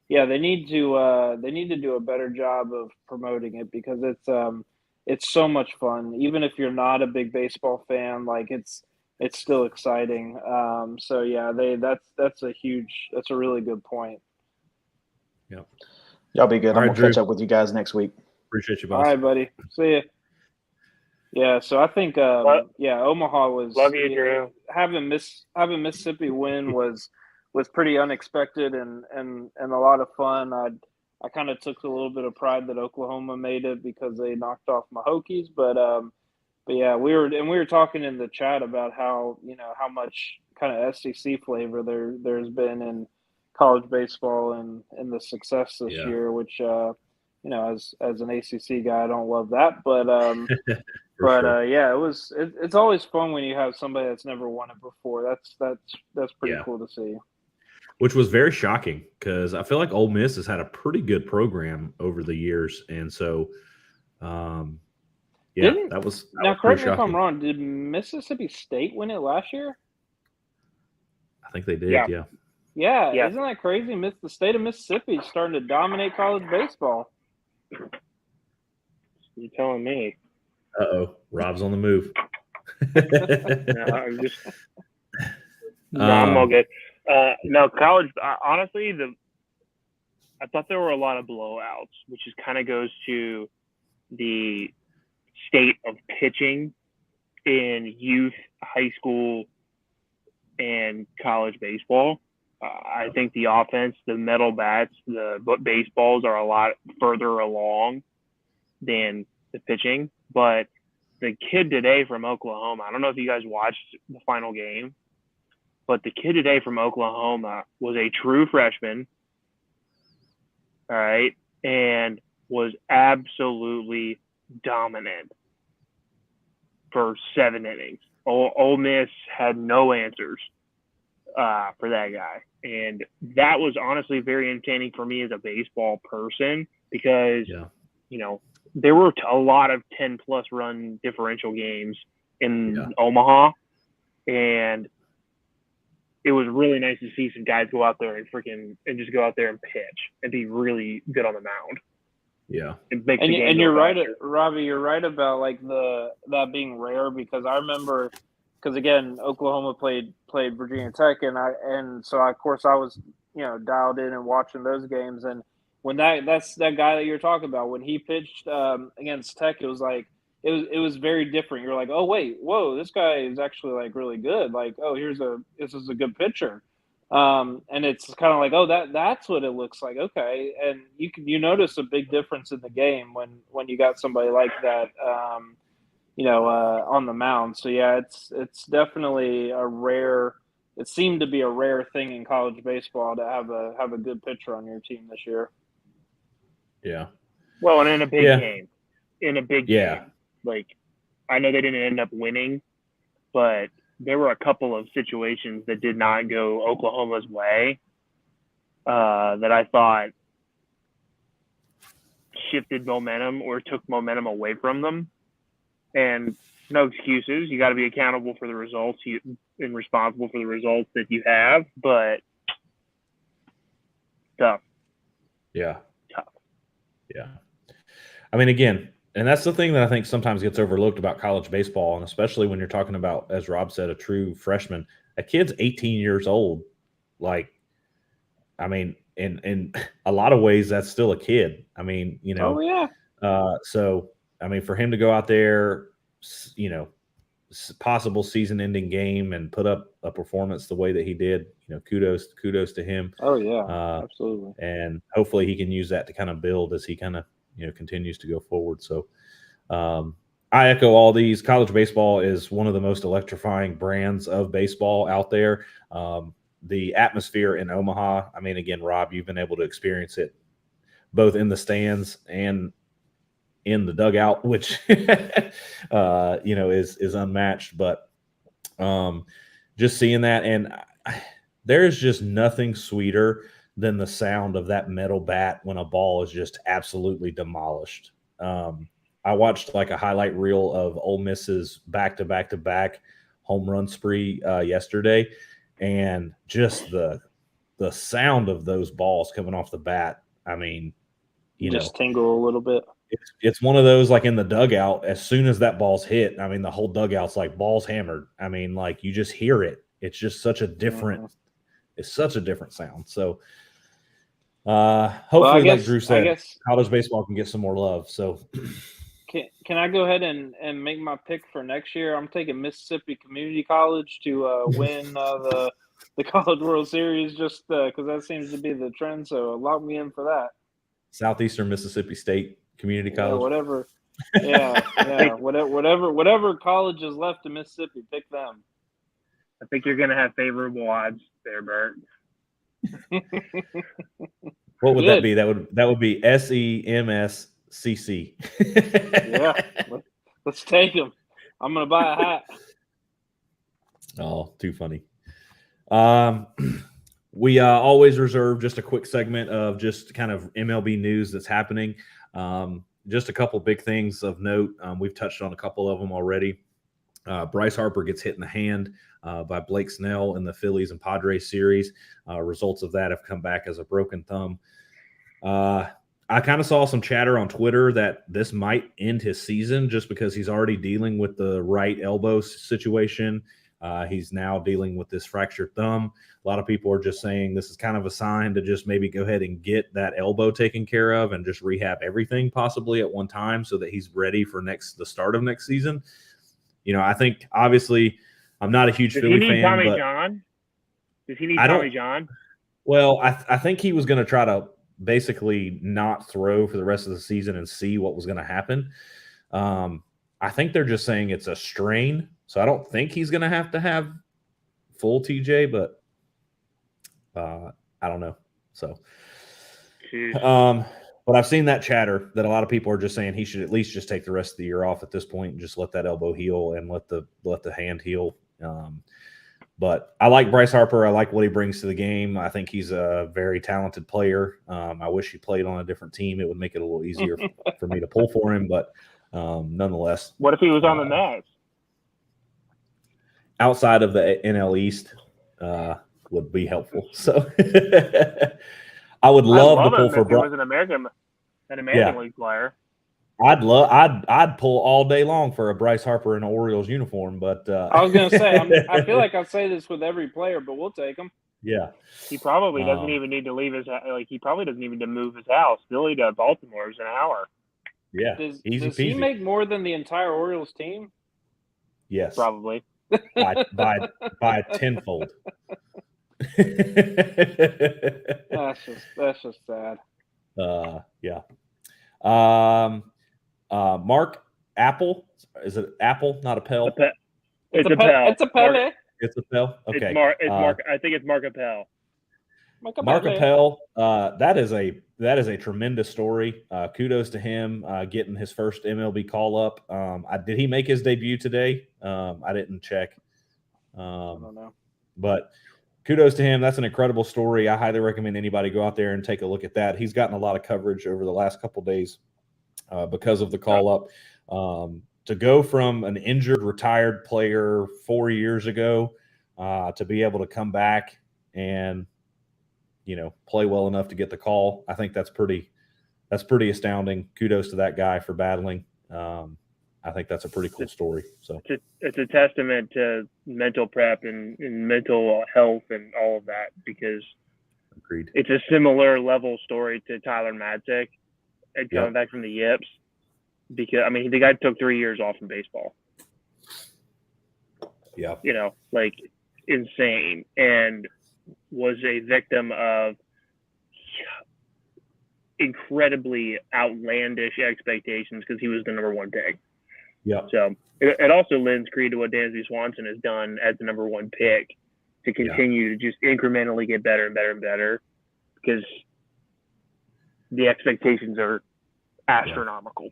they need to do a better job of promoting it because it's so much fun. Even if you're not a big baseball fan, like it's still exciting. That's a really good point. Yeah. Y'all be good. All I'm right, going to catch Drew. up with you guys next week. Appreciate you, boss. All right, buddy. See ya. Yeah, so I think Omaha was Love you, Drew. Having Mississippi win was pretty unexpected and a lot of fun. I kind of took a little bit of pride that Oklahoma made it because they knocked off my Hokies, but yeah, we were talking in the chat about how much kind of SEC flavor there's been in college baseball and the success this year, which as an ACC guy, I don't love that, but it's always fun when you have somebody that's never won it before. That's pretty cool to see. Which was very shocking because I feel like Ole Miss has had a pretty good program over the years, and so that was correct me if I'm wrong. Did Mississippi State win it last year? I think they did. Yeah. Yeah. Isn't that crazy? The state of Mississippi is starting to dominate college baseball. You're telling me. Rob's on the move. I'm all good. No, college. Honestly, I thought there were a lot of blowouts, which kind of goes to the state of pitching in youth, high school, and college baseball. I think the offense, the metal bats, the baseballs are a lot further along than the pitching. But the kid today from Oklahoma, I don't know if you guys watched the final game, but the kid today from Oklahoma was a true freshman, all right, and was absolutely dominant for 7 innings. Ole Miss had no answers for that guy. And that was honestly very entertaining for me as a baseball person because, there were a lot of 10-plus run differential games in Omaha. And it was really nice to see some guys go out there and just go out there and pitch and be really good on the mound. Yeah. And you're right, Robbie, you're right about like that being rare because I remember because again, Oklahoma played Virginia Tech and so of course I was, dialed in and watching those games and when that's that guy that you're talking about, when he pitched against Tech, it was like it was very different. You're like, oh wait, whoa, this guy is actually like really good. Like, oh, this is a good pitcher. And it's kind of like, oh, that's what it looks like. Okay. And you notice a big difference in the game when you got somebody like that, on the mound. So yeah, it's definitely it seemed to be a rare thing in college baseball to have a good pitcher on your team this year. Yeah. Well, and in a big game, like I know they didn't end up winning, but there were a couple of situations that did not go Oklahoma's way that I thought shifted momentum or took momentum away from them. And no excuses. You got to be accountable for the results and responsible for the results that you have, but tough. Yeah. Tough. Yeah. I mean, again, and that's the thing that I think sometimes gets overlooked about college baseball, and especially when you're talking about, as Rob said, a true freshman. A kid's 18 years old. Like, I mean, in a lot of ways, that's still a kid. I mean, you know. Oh, yeah. So, I mean, for him to go out there, you know, possible season-ending game and put up a performance the way that he did, you know, kudos to him. Oh, yeah, absolutely. And hopefully he can use that to kind of build as he kind of, you know, continues to go forward. So I echo all these. College baseball is one of the most electrifying brands of baseball out there. The atmosphere in Omaha, I mean, again, Rob, you've been able to experience it both in the stands and in the dugout, which you know, is unmatched. But just seeing that, and there's just nothing sweeter than the sound of that metal bat when a ball is just absolutely demolished. I watched like a highlight reel of Ole Miss's back-to-back home run spree yesterday, and just the sound of those balls coming off the bat. I mean, you just know, tingle a little bit. It's one of those, like in the dugout, as soon as that ball's hit, I mean, the whole dugout's like balls hammered. I mean, like you just hear it. It's just such a different, it's such a different sound. So hopefully, like Drew said, college baseball can get some more love. So can I go ahead and make my pick for next year? I'm taking Mississippi Community College to win the College World Series, just because that seems to be the trend. So lock me in for that. Southeastern Mississippi State Community College. Whatever. Yeah. Whatever college is left in Mississippi, pick them. I think you're going to have favorable odds there, Bert. What would that be? That would be SEMSCC. Yeah, let's take them. I'm going to buy a hat. Oh, too funny. We always reserve just a quick segment of just kind of MLB news that's happening. Just a couple big things of note. We've touched on a couple of them already. Bryce Harper gets hit in the hand by Blake Snell in the Phillies and Padres series. Results of that have come back as a broken thumb. I kind of saw some chatter on Twitter that this might end his season just because he's already dealing with the right elbow situation. He's now dealing with this fractured thumb. A lot of people are just saying this is kind of a sign to just maybe go ahead and get that elbow taken care of and just rehab everything possibly at one time so that he's ready for the start of next season. You know, I think obviously I'm not a huge Philly fan. Tommy John? Does he need Tommy John? Well, I think he was going to try to basically not throw for the rest of the season and see what was going to happen. I think they're just saying it's a strain. So I don't think he's going to have full TJ, but I don't know. So, but I've seen that chatter that a lot of people are just saying he should at least just take the rest of the year off at this point and just let that elbow heal and let the hand heal. But I like Bryce Harper. I like what he brings to the game. I think he's a very talented player. I wish he played on a different team. It would make it a little easier for me to pull for him, but nonetheless. What if he was on the Nats? Outside of the NL East would be helpful. So I would love to pull for Bryce. He was an American League player. I'd pull all day long for a Bryce Harper in an Orioles uniform, but I was going to say I feel like I say this with every player, but we'll take him. Yeah, he probably doesn't even need to leave he probably doesn't even need to move his house. Philly to Baltimore is an hour. Yeah, does he make more than the entire Orioles team? Yes, probably. by tenfold. That's just sad. Yeah. Mark Apple, is it Apple, not a Pell? It's a Pell. It's a Pele. It's a Pell. Okay. It's Mark. I think it's Mark Appel. Mark Appel, that is a tremendous story. Kudos to him getting his first MLB call up. Did he make his debut today? I didn't check. I don't know. But kudos to him. That's an incredible story. I highly recommend anybody go out there and take a look at that. He's gotten a lot of coverage over the last couple of days because of the call up. To go from an injured, retired player 4 years ago to be able to come back and, play well enough to get the call, I think that's pretty astounding. Kudos to that guy for battling. I think that's a pretty cool story. So it's a testament to mental prep and mental health and all of that, because agreed. It's a similar level story to Tyler Madsick and coming back from the yips. Because the guy took 3 years off in baseball. Yeah. Insane, and was a victim of incredibly outlandish expectations because he was the number one pick. Yeah. So it also lends credence to what Dansby Swanson has done as the number one pick to continue to just incrementally get better and better and better, because the expectations are astronomical.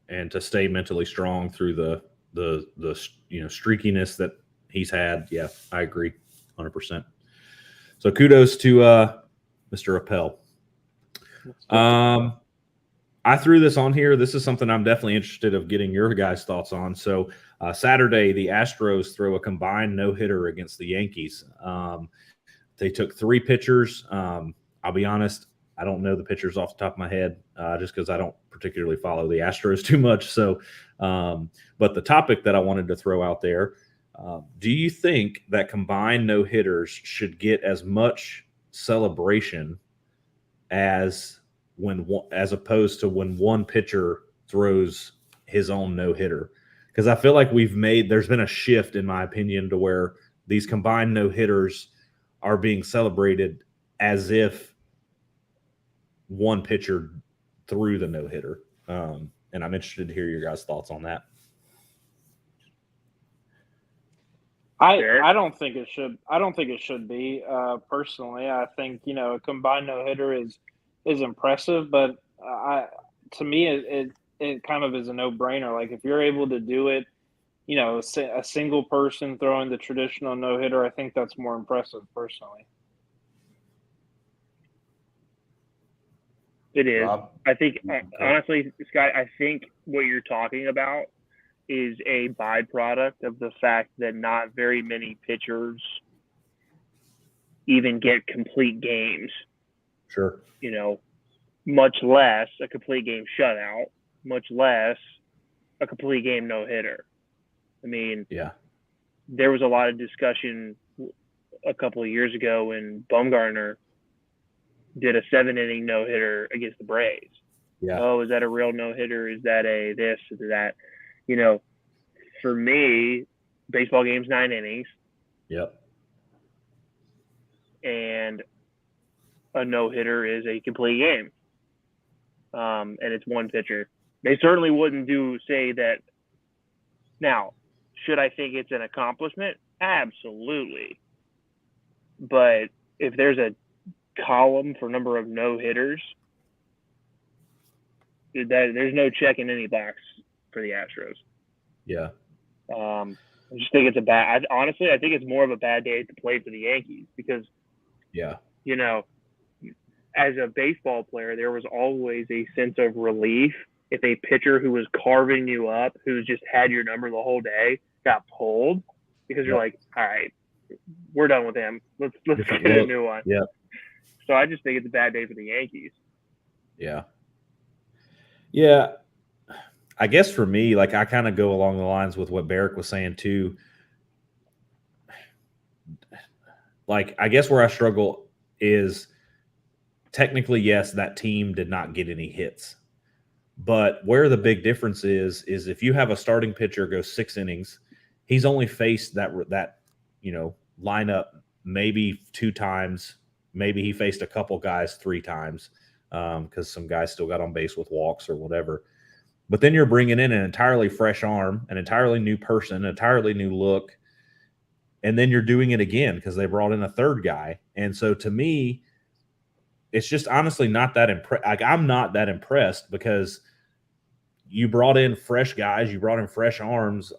And to stay mentally strong through the streakiness that he's had. Yeah, I agree 100%. So kudos to Mr. Appel. I threw this on here. This is something I'm definitely interested of getting your guys' thoughts on. So Saturday, the Astros throw a combined no-hitter against the Yankees. They took 3 pitchers. I'll be honest, I don't know the pitchers off the top of my head just because I don't particularly follow the Astros too much. So, but the topic that I wanted to throw out there, do you think that combined no-hitters should get as much celebration as opposed to when one pitcher throws his own no-hitter? Because I feel like there's been a shift, in my opinion, to where these combined no-hitters are being celebrated as if one pitcher threw the no-hitter. And I'm interested to hear your guys' thoughts on that. I don't think it should. I don't think it should be. Personally, I think a combined no-hitter is impressive, but to me it kind of is a no-brainer. Like, if you're able to do it, a single person throwing the traditional no-hitter, I think that's more impressive personally. It is. Rob? I think, honestly, Scott, I think what you're talking about is a byproduct of the fact that not very many pitchers even get complete games. Sure. Much less a complete game shutout, much less a complete game no-hitter. There was a lot of discussion a couple of years ago when Bumgarner did a 7-inning no-hitter against the Braves. Yeah. Oh, is that a real no-hitter? Is that a this or that? For me, baseball game's 9 innings. Yep. And a no-hitter is a complete game. And it's one pitcher. They certainly wouldn't say that. Now, should I think it's an accomplishment? Absolutely. But if there's a column for number of no-hitters, there's no check in any box for the Astros. Yeah. I just think it's honestly, I think it's more of a bad day to play for the Yankees because, as a baseball player, there was always a sense of relief if a pitcher who was carving you up, who's just had your number the whole day, got pulled, because you're like, all right, we're done with him. Let's get a new one. Yeah. So I just think it's a bad day for the Yankees. Yeah. Yeah. I guess for me, I kind of go along the lines with what Barrick was saying too. I guess where I struggle is technically, yes, that team did not get any hits. But where the big difference is if you have a starting pitcher go 6 innings, he's only faced that lineup maybe 2 times. Maybe he faced a couple guys 3 times because some guys still got on base with walks or whatever. But then you're bringing in an entirely fresh arm, an entirely new person, an entirely new look, and then you're doing it again because they brought in a 3rd guy. And so to me, it's just honestly not that I'm not that impressed because you brought in fresh guys, you brought in fresh arms.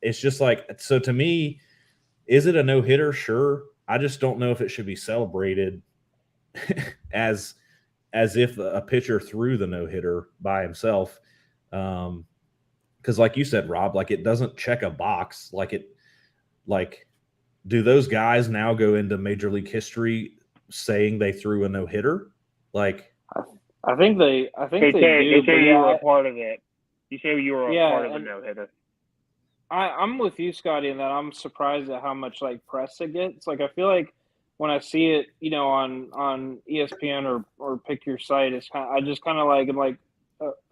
It's just so to me, is it a no-hitter? Sure. I just don't know if it should be celebrated as if a pitcher threw the no-hitter by himself. Because like you said, Rob, like it doesn't check a box. Do those guys now go into Major League history saying they threw a no-hitter? Like, I think they do. They say you were yeah, a part of it. You say you were a part of the no-hitter. I'm with you, Scotty, in that I'm surprised at how much like press it gets. Like I feel like when I see it, on ESPN or pick your site, I just kind of like I'm like,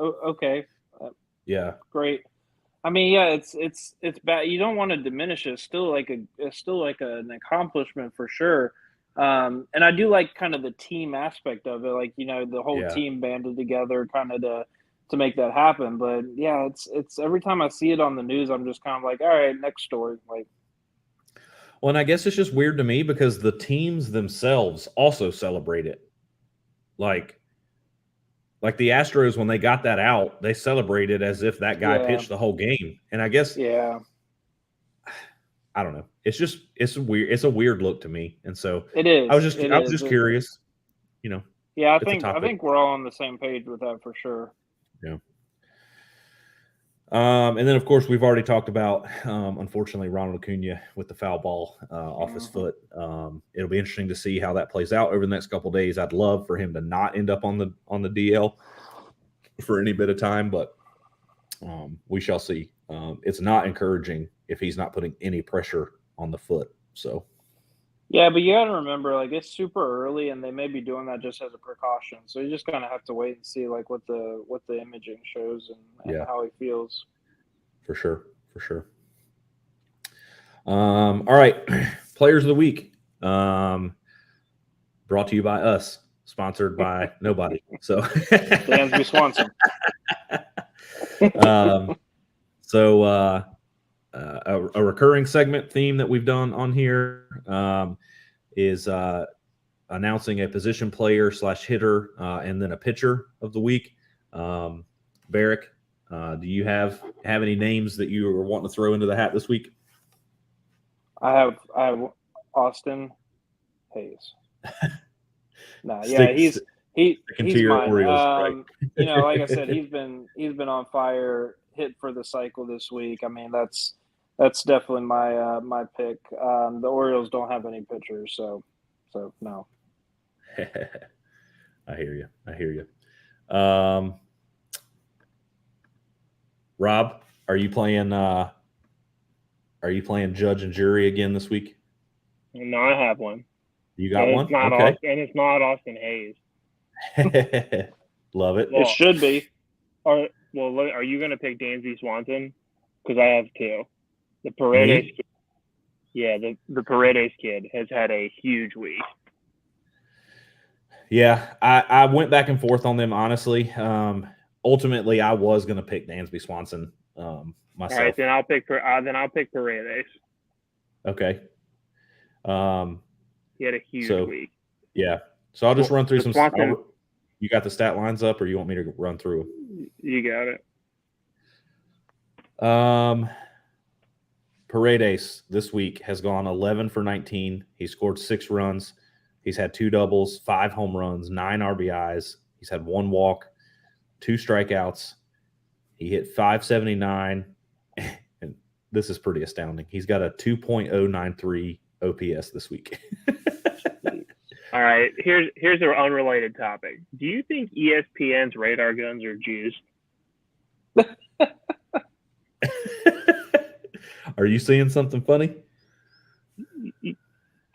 okay, yeah, great. I mean, yeah, it's bad. You don't want to diminish it. It's still like an accomplishment for sure. And I do like kind of the team aspect of it, like the whole team banded together, kind of to make that happen. But yeah, it's every time I see it on the news, I'm just kind of like, all right, next story. Like, well, and I guess it's just weird to me because the teams themselves also celebrate it. Like the Astros, when they got that out, they celebrated as if that guy pitched the whole game. And I guess, I don't know. It's a weird look to me. And so it is. I was just curious, Yeah, I think we're all on the same page with that for sure. Yeah. And then, of course, we've already talked about, unfortunately, Ronald Acuna with the foul ball off his foot. It'll be interesting to see how that plays out over the next couple of days. I'd love for him to not end up on the DL for any bit of time, but we shall see. It's not encouraging if he's not putting any pressure on the foot. So. Yeah, but you got to remember, like, it's super early, and they may be doing that just as a precaution. So you just kind of have to wait and see, like, what the imaging shows and how he feels. For sure. All right, Players of the Week, brought to you by us, sponsored by nobody. So Dansby Swanson. A recurring segment theme that we've done on here is announcing a position player / hitter and then a pitcher of the week. Barrick, do you have any names that you are wanting to throw into the hat this week? I have Austin Hayes. He's mine. Orioles, right? Like I said, he's been on fire, hit for the cycle this week. I mean, that's definitely my pick. The Orioles don't have any pitchers, so no. I hear you. Rob, are you playing judge and jury again this week? No, I have one. You got one? Okay. It's not Austin Hayes. Love it. Well, it should be. Are you going to pick Dansby Swanson? Because I have two. The Paredes kid. Yeah, the Paredes kid has had a huge week. Yeah, I went back and forth on them, honestly. Ultimately, I was going to pick Dansby Swanson myself. All right, then I'll pick Paredes. Okay. He had a huge week. Yeah. So I'll just run through some. Swanson, you got the stat lines up, or you want me to run through them? You got it. Paredes this week has gone 11 for 19. He scored 6 runs. He's had 2 doubles, 5 home runs, 9 RBIs. He's had 1 walk, 2 strikeouts. He hit 579, and this is pretty astounding. He's got a 2.093 OPS this week. All right, here's an unrelated topic. Do you think ESPN's radar guns are juiced? Are you seeing something funny?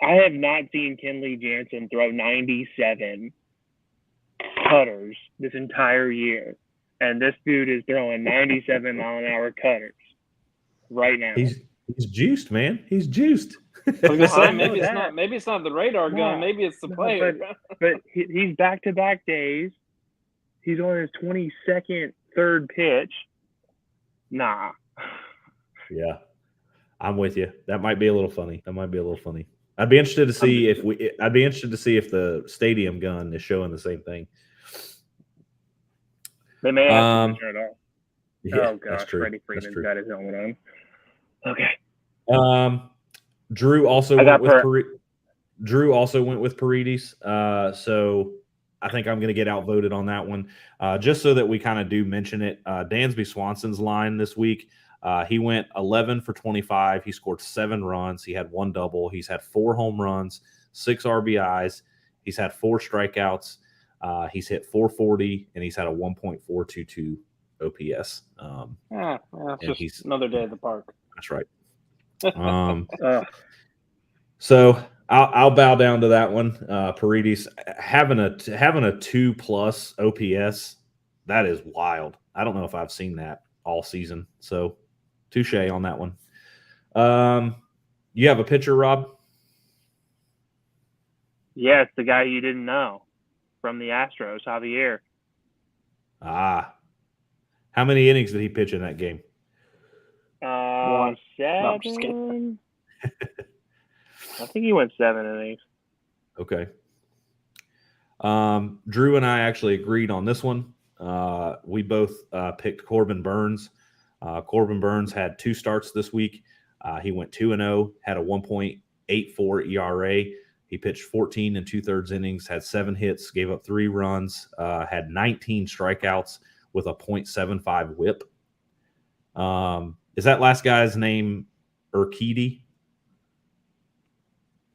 I have not seen Kenley Jansen throw 97 cutters this entire year, and this dude is throwing 97-mile-an-hour cutters right now. He's juiced, man. He's juiced. I was gonna say maybe it's not the radar gun. Maybe it's the player. But he's back-to-back days. He's on his 22nd third pitch. Nah. Yeah, I'm with you. That might be a little funny. I'd be interested to see if the stadium gun is showing the same thing. They may have to turn it off. Yeah, oh gosh, Freddie Freeman's got his helmet on. Okay. Drew also I got went with Drew also went with Paredes. So I think I'm going to get outvoted on that one. Just so that we kind of do mention it, Dansby Swanson's line this week, he went 11 for 25. He scored 7 runs. He had 1 double. He's had 4 home runs, 6 RBIs. He's had 4 strikeouts. He's hit 440, and he's had a 1.422 OPS. It's just another day at the park. That's right. So I'll bow down to that one. Paredes having a 2+ OPS, that is wild. I don't know if I've seen that all season. So touche on that one. You have a pitcher, Rob? Yes, the guy you didn't know from the Astros, Javier. How many innings did he pitch in that game? 1. 7. No, I'm just kidding. I think he went 7 innings. Okay. Drew and I actually agreed on this one. We both picked Corbin Burns. Corbin Burns had 2 starts this week. He went 2-0, had a 1.84 ERA. He pitched 14 2/3 innings, had 7 hits, gave up 3 runs, had 19 strikeouts with a .75 WHIP. Is that last guy's name Urquidy?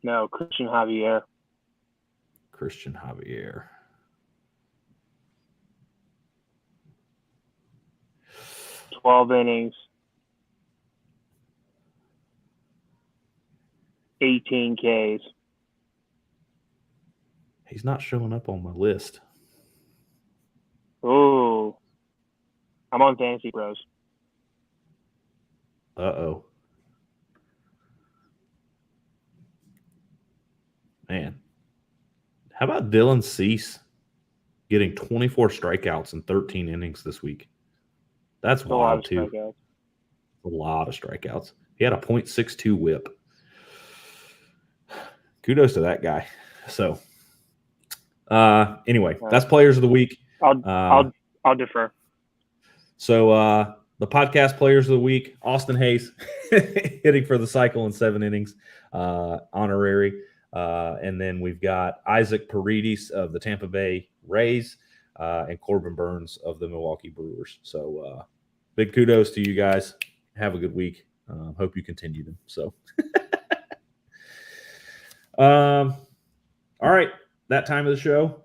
No, Christian Javier. Christian Javier. $12 innings. 18 Ks. He's not showing up on my list. Ooh. I'm on Fantasy Pros. Uh-oh. Man. How about Dylan Cease getting 24 strikeouts in 13 innings this week? That's wild, too. Strikeouts. A lot of strikeouts. He had a .62 WHIP. Kudos to that guy. So, anyway, that's Players of the Week. I'll defer. So, the podcast Players of the Week, Austin Hayes hitting for the cycle in 7 innings, honorary. And then we've got Isaac Paredes of the Tampa Bay Rays and Corbin Burns of the Milwaukee Brewers. So, big kudos to you guys. Have a good week. Hope you continue them. So, all right, that time of the show.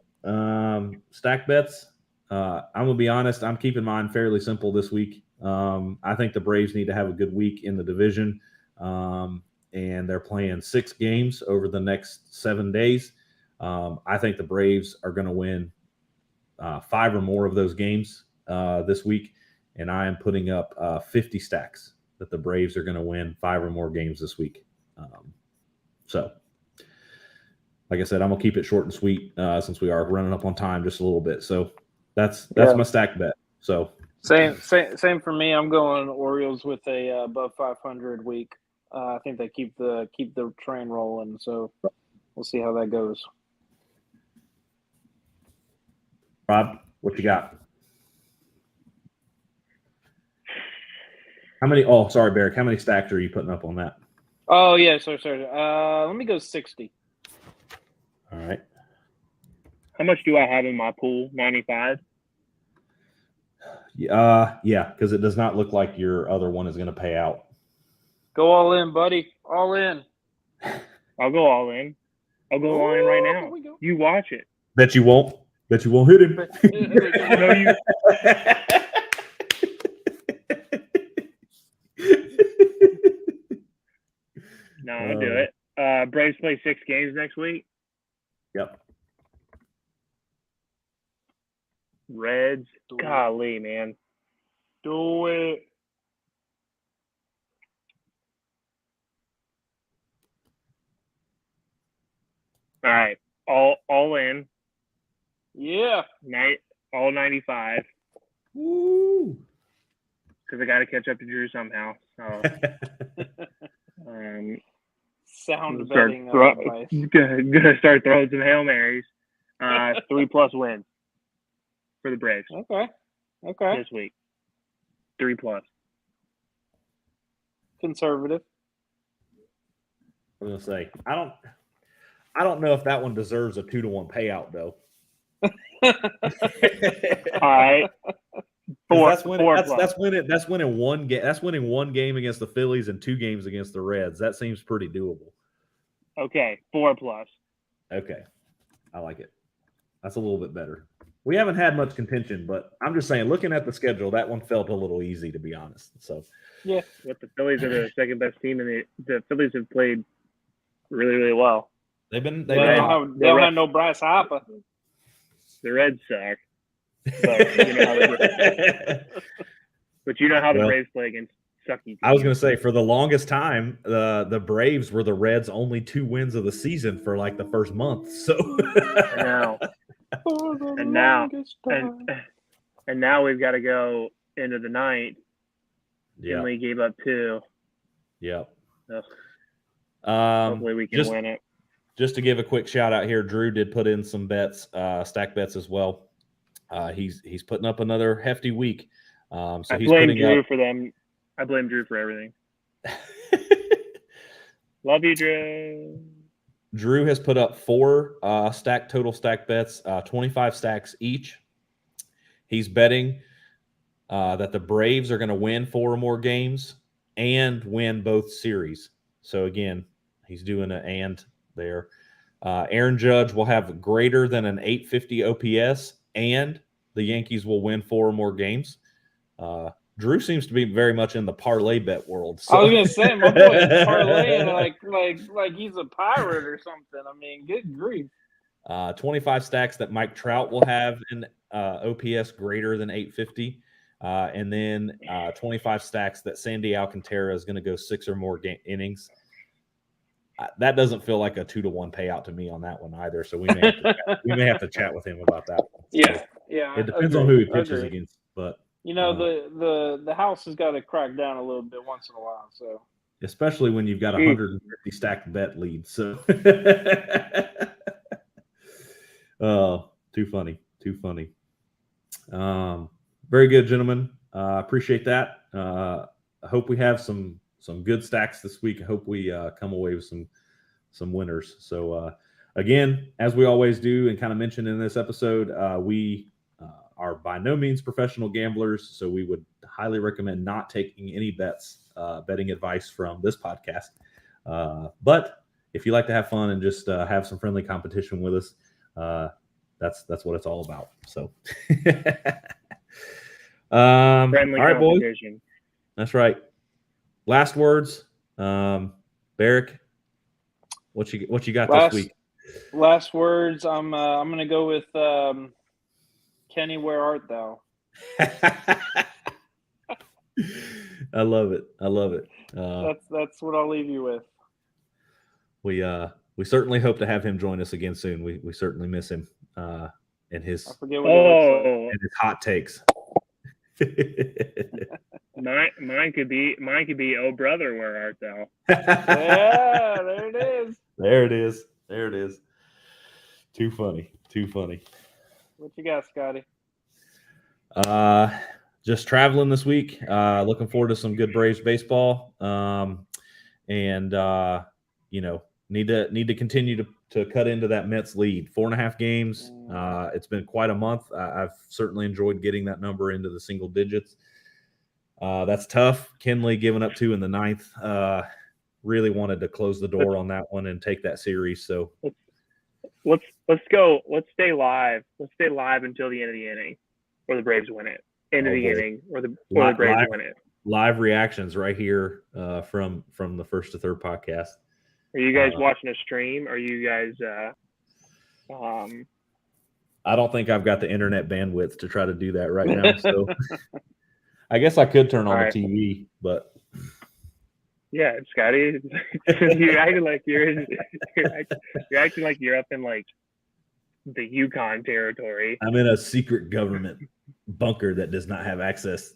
Stack bets. I'm gonna be honest. I'm keeping mine fairly simple this week. I think the Braves need to have a good week in the division, and they're playing 6 games over the next 7 days. I think the Braves are going to win 5 or more of those games this week, and I am putting up 50 stacks that the Braves are going to win 5 or more games this week. So, like I said, I'm gonna keep it short and sweet since we are running up on time just a little bit. So that's my stack bet. So same for me. I'm going Orioles with a above 500 week. I think they keep the train rolling. So we'll see how that goes. Rob, what you got? How many? Oh, sorry, Barrick. How many stacks are you putting up on that? Oh yeah, sorry. Let me go 60. All right. How much do I have in my pool? 95? Yeah, because it does not look like your other one is going to pay out. Go all in, buddy. All in. I'll go all in. I'll go all in right now. You watch it. Bet you won't. Bet you won't hit him. No, you. No, I'll do it. Braves play 6 games next week. Yep. Reds. Golly, man. Do it. All right. All in. Yeah. All 95. Woo. Because I got to catch up to Drew somehow. So, sound betting advice. Gonna start throwing some Hail Marys. 3+ wins for the Braves. Okay. This week. 3+. Conservative. I'm gonna say I don't know if that one deserves a 2-to-1 payout though. All right. That's winning one game. That's winning one game against the Phillies and 2 games against the Reds. That seems pretty doable. Okay, 4+. Okay, I like it. That's a little bit better. We haven't had much contention, but I'm just saying, looking at the schedule, that one felt a little easy, to be honest. So, yeah, but the Phillies are the second best team, and the Phillies have played really, really well. They don't have no Bryce Harper. The Reds suck. But you know how the Braves play against sucky teams. I was going to say, for the longest time, the Braves were the Reds' only 2 wins of the season for like the first month. So and now we've got to go into the 9th. Yeah, Finley gave up 2. Yeah. Hopefully we can win it. Just to give a quick shout out here, Drew did put in some bets, stack bets as well. He's putting up another hefty week. So I blame Drew for them. I blame Drew for everything. Love you, Drew. Drew has put up 4 total stack bets, 25 stacks each. He's betting that the Braves are going to win 4 or more games and win both series. So again, he's doing an and there. Aaron Judge will have greater than an 850 OPS, and the Yankees will win 4 or more games. Drew seems to be very much in the parlay bet world. So. I was gonna say, my boy is parlaying like he's a pirate or something. I mean, good grief. 25 stacks that Mike Trout will have in OPS greater than 850, and then 25 stacks that Sandy Alcantara is going to go 6 or more innings. That doesn't feel like a 2-to-1 payout to me on that one either. So we may have to chat with him about that one. Yeah. It depends on who he pitches against, but the house has got to crack down a little bit once in a while. So especially when you've got 150 stacked bet leads. So too funny. Very good, gentlemen. Appreciate that. I hope we have some good stacks this week. I hope we come away with some winners. So again, as we always do and kind of mentioned in this episode, we are by no means professional gamblers, so we would highly recommend not taking any betting advice from this podcast. But if you like to have fun and just have some friendly competition with us, that's what it's all about. So friendly all right, competition. boys. That's right. Last words, Barrick. What you got this week? Last words. I'm gonna go with Kenny. Where art thou? I love it. That's what I'll leave you with. We certainly hope to have him join us again soon. We certainly miss him and his hot takes. Mine could be oh brother, where art thou? Yeah, there it is. Too funny. What you got, Scotty? Just traveling this week. Looking forward to some good Braves baseball. And need to continue to cut into that Mets lead. 4.5 games. It's been quite a month. I've certainly enjoyed getting that number into the single digits. That's tough. Kenley giving up 2 in the 9th. Really wanted to close the door on that one and take that series. So let's go. Let's stay live. Let's stay live until the end of the inning, or the Braves win it. End of the inning, or the Braves win it. Live reactions right here from the First to Third podcast. Are you guys watching a stream? Are you guys? I don't think I've got the internet bandwidth to try to do that right now. So I guess I could turn on the TV, but yeah, Scotty, you're acting like you're acting like you're up in like the Yukon territory. I'm in a secret government bunker that does not have access,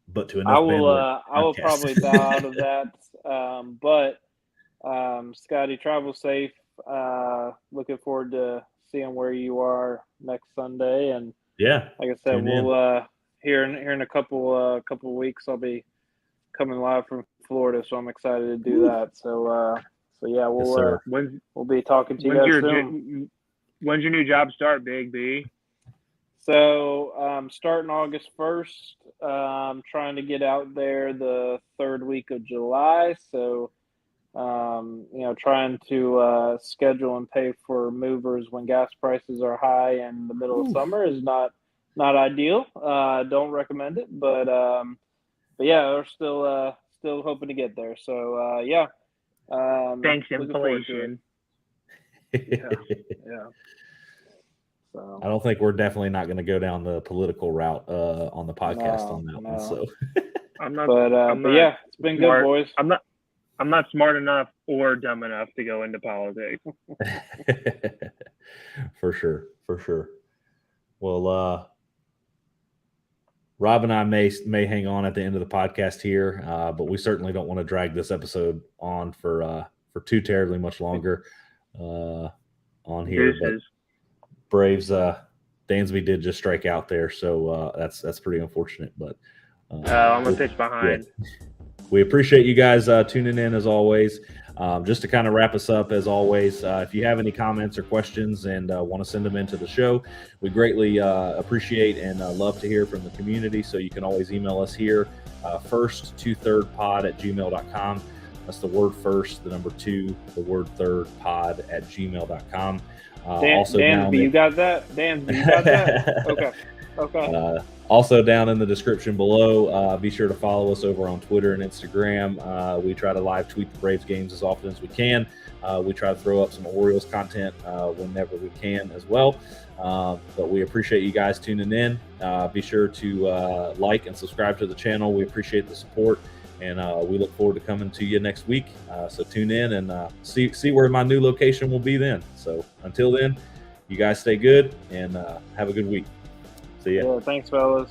but to enough bandwidth. I will probably bow out of that. But Scotty, travel safe. Looking forward to seeing where you are next Sunday, and yeah, like I said, we'll here in a couple weeks I'll be coming live from Florida, so I'm excited to do that. So So yeah, Yes, sir. we'll be talking to you guys soon. When's your new job start, Big B? So starting August 1st, trying to get out there the third week of July. So trying to schedule and pay for movers when gas prices are high in the middle of summer is not ideal. Don't recommend it, but yeah, we're still hoping to get there. So yeah. Thanks, looking forward to inflation. Yeah. So I don't think we're definitely not going to go down the political route on the podcast on that one. So I'm not. But yeah, it's been smart. good, boys. I'm not smart enough or dumb enough to go into politics. For sure. Well, Rob and I may hang on at the end of the podcast here, but we certainly don't want to drag this episode on for too terribly much longer on here. But Braves, Dansby did just strike out there, so that's pretty unfortunate. But I'm a pitch behind. Yeah. We appreciate you guys tuning in as always. Just to kind of wrap us up, as always, if you have any comments or questions and want to send them into the show, we greatly appreciate and love to hear from the community. So you can always email us here, first23rdpod@gmail.com. That's the word first, the number 2, the word third pod@gmail.com. Dansby, you got that? Dansby, you got that? Okay. Also down in the description below, be sure to follow us over on Twitter and Instagram. We try to live tweet the Braves games as often as we can. We try to throw up some Orioles content whenever we can as well. But we appreciate you guys tuning in. Be sure to like and subscribe to the channel. We appreciate the support, and we look forward to coming to you next week. So tune in and see where my new location will be then. So until then, you guys stay good and have a good week. See ya. Yeah, thanks, fellas.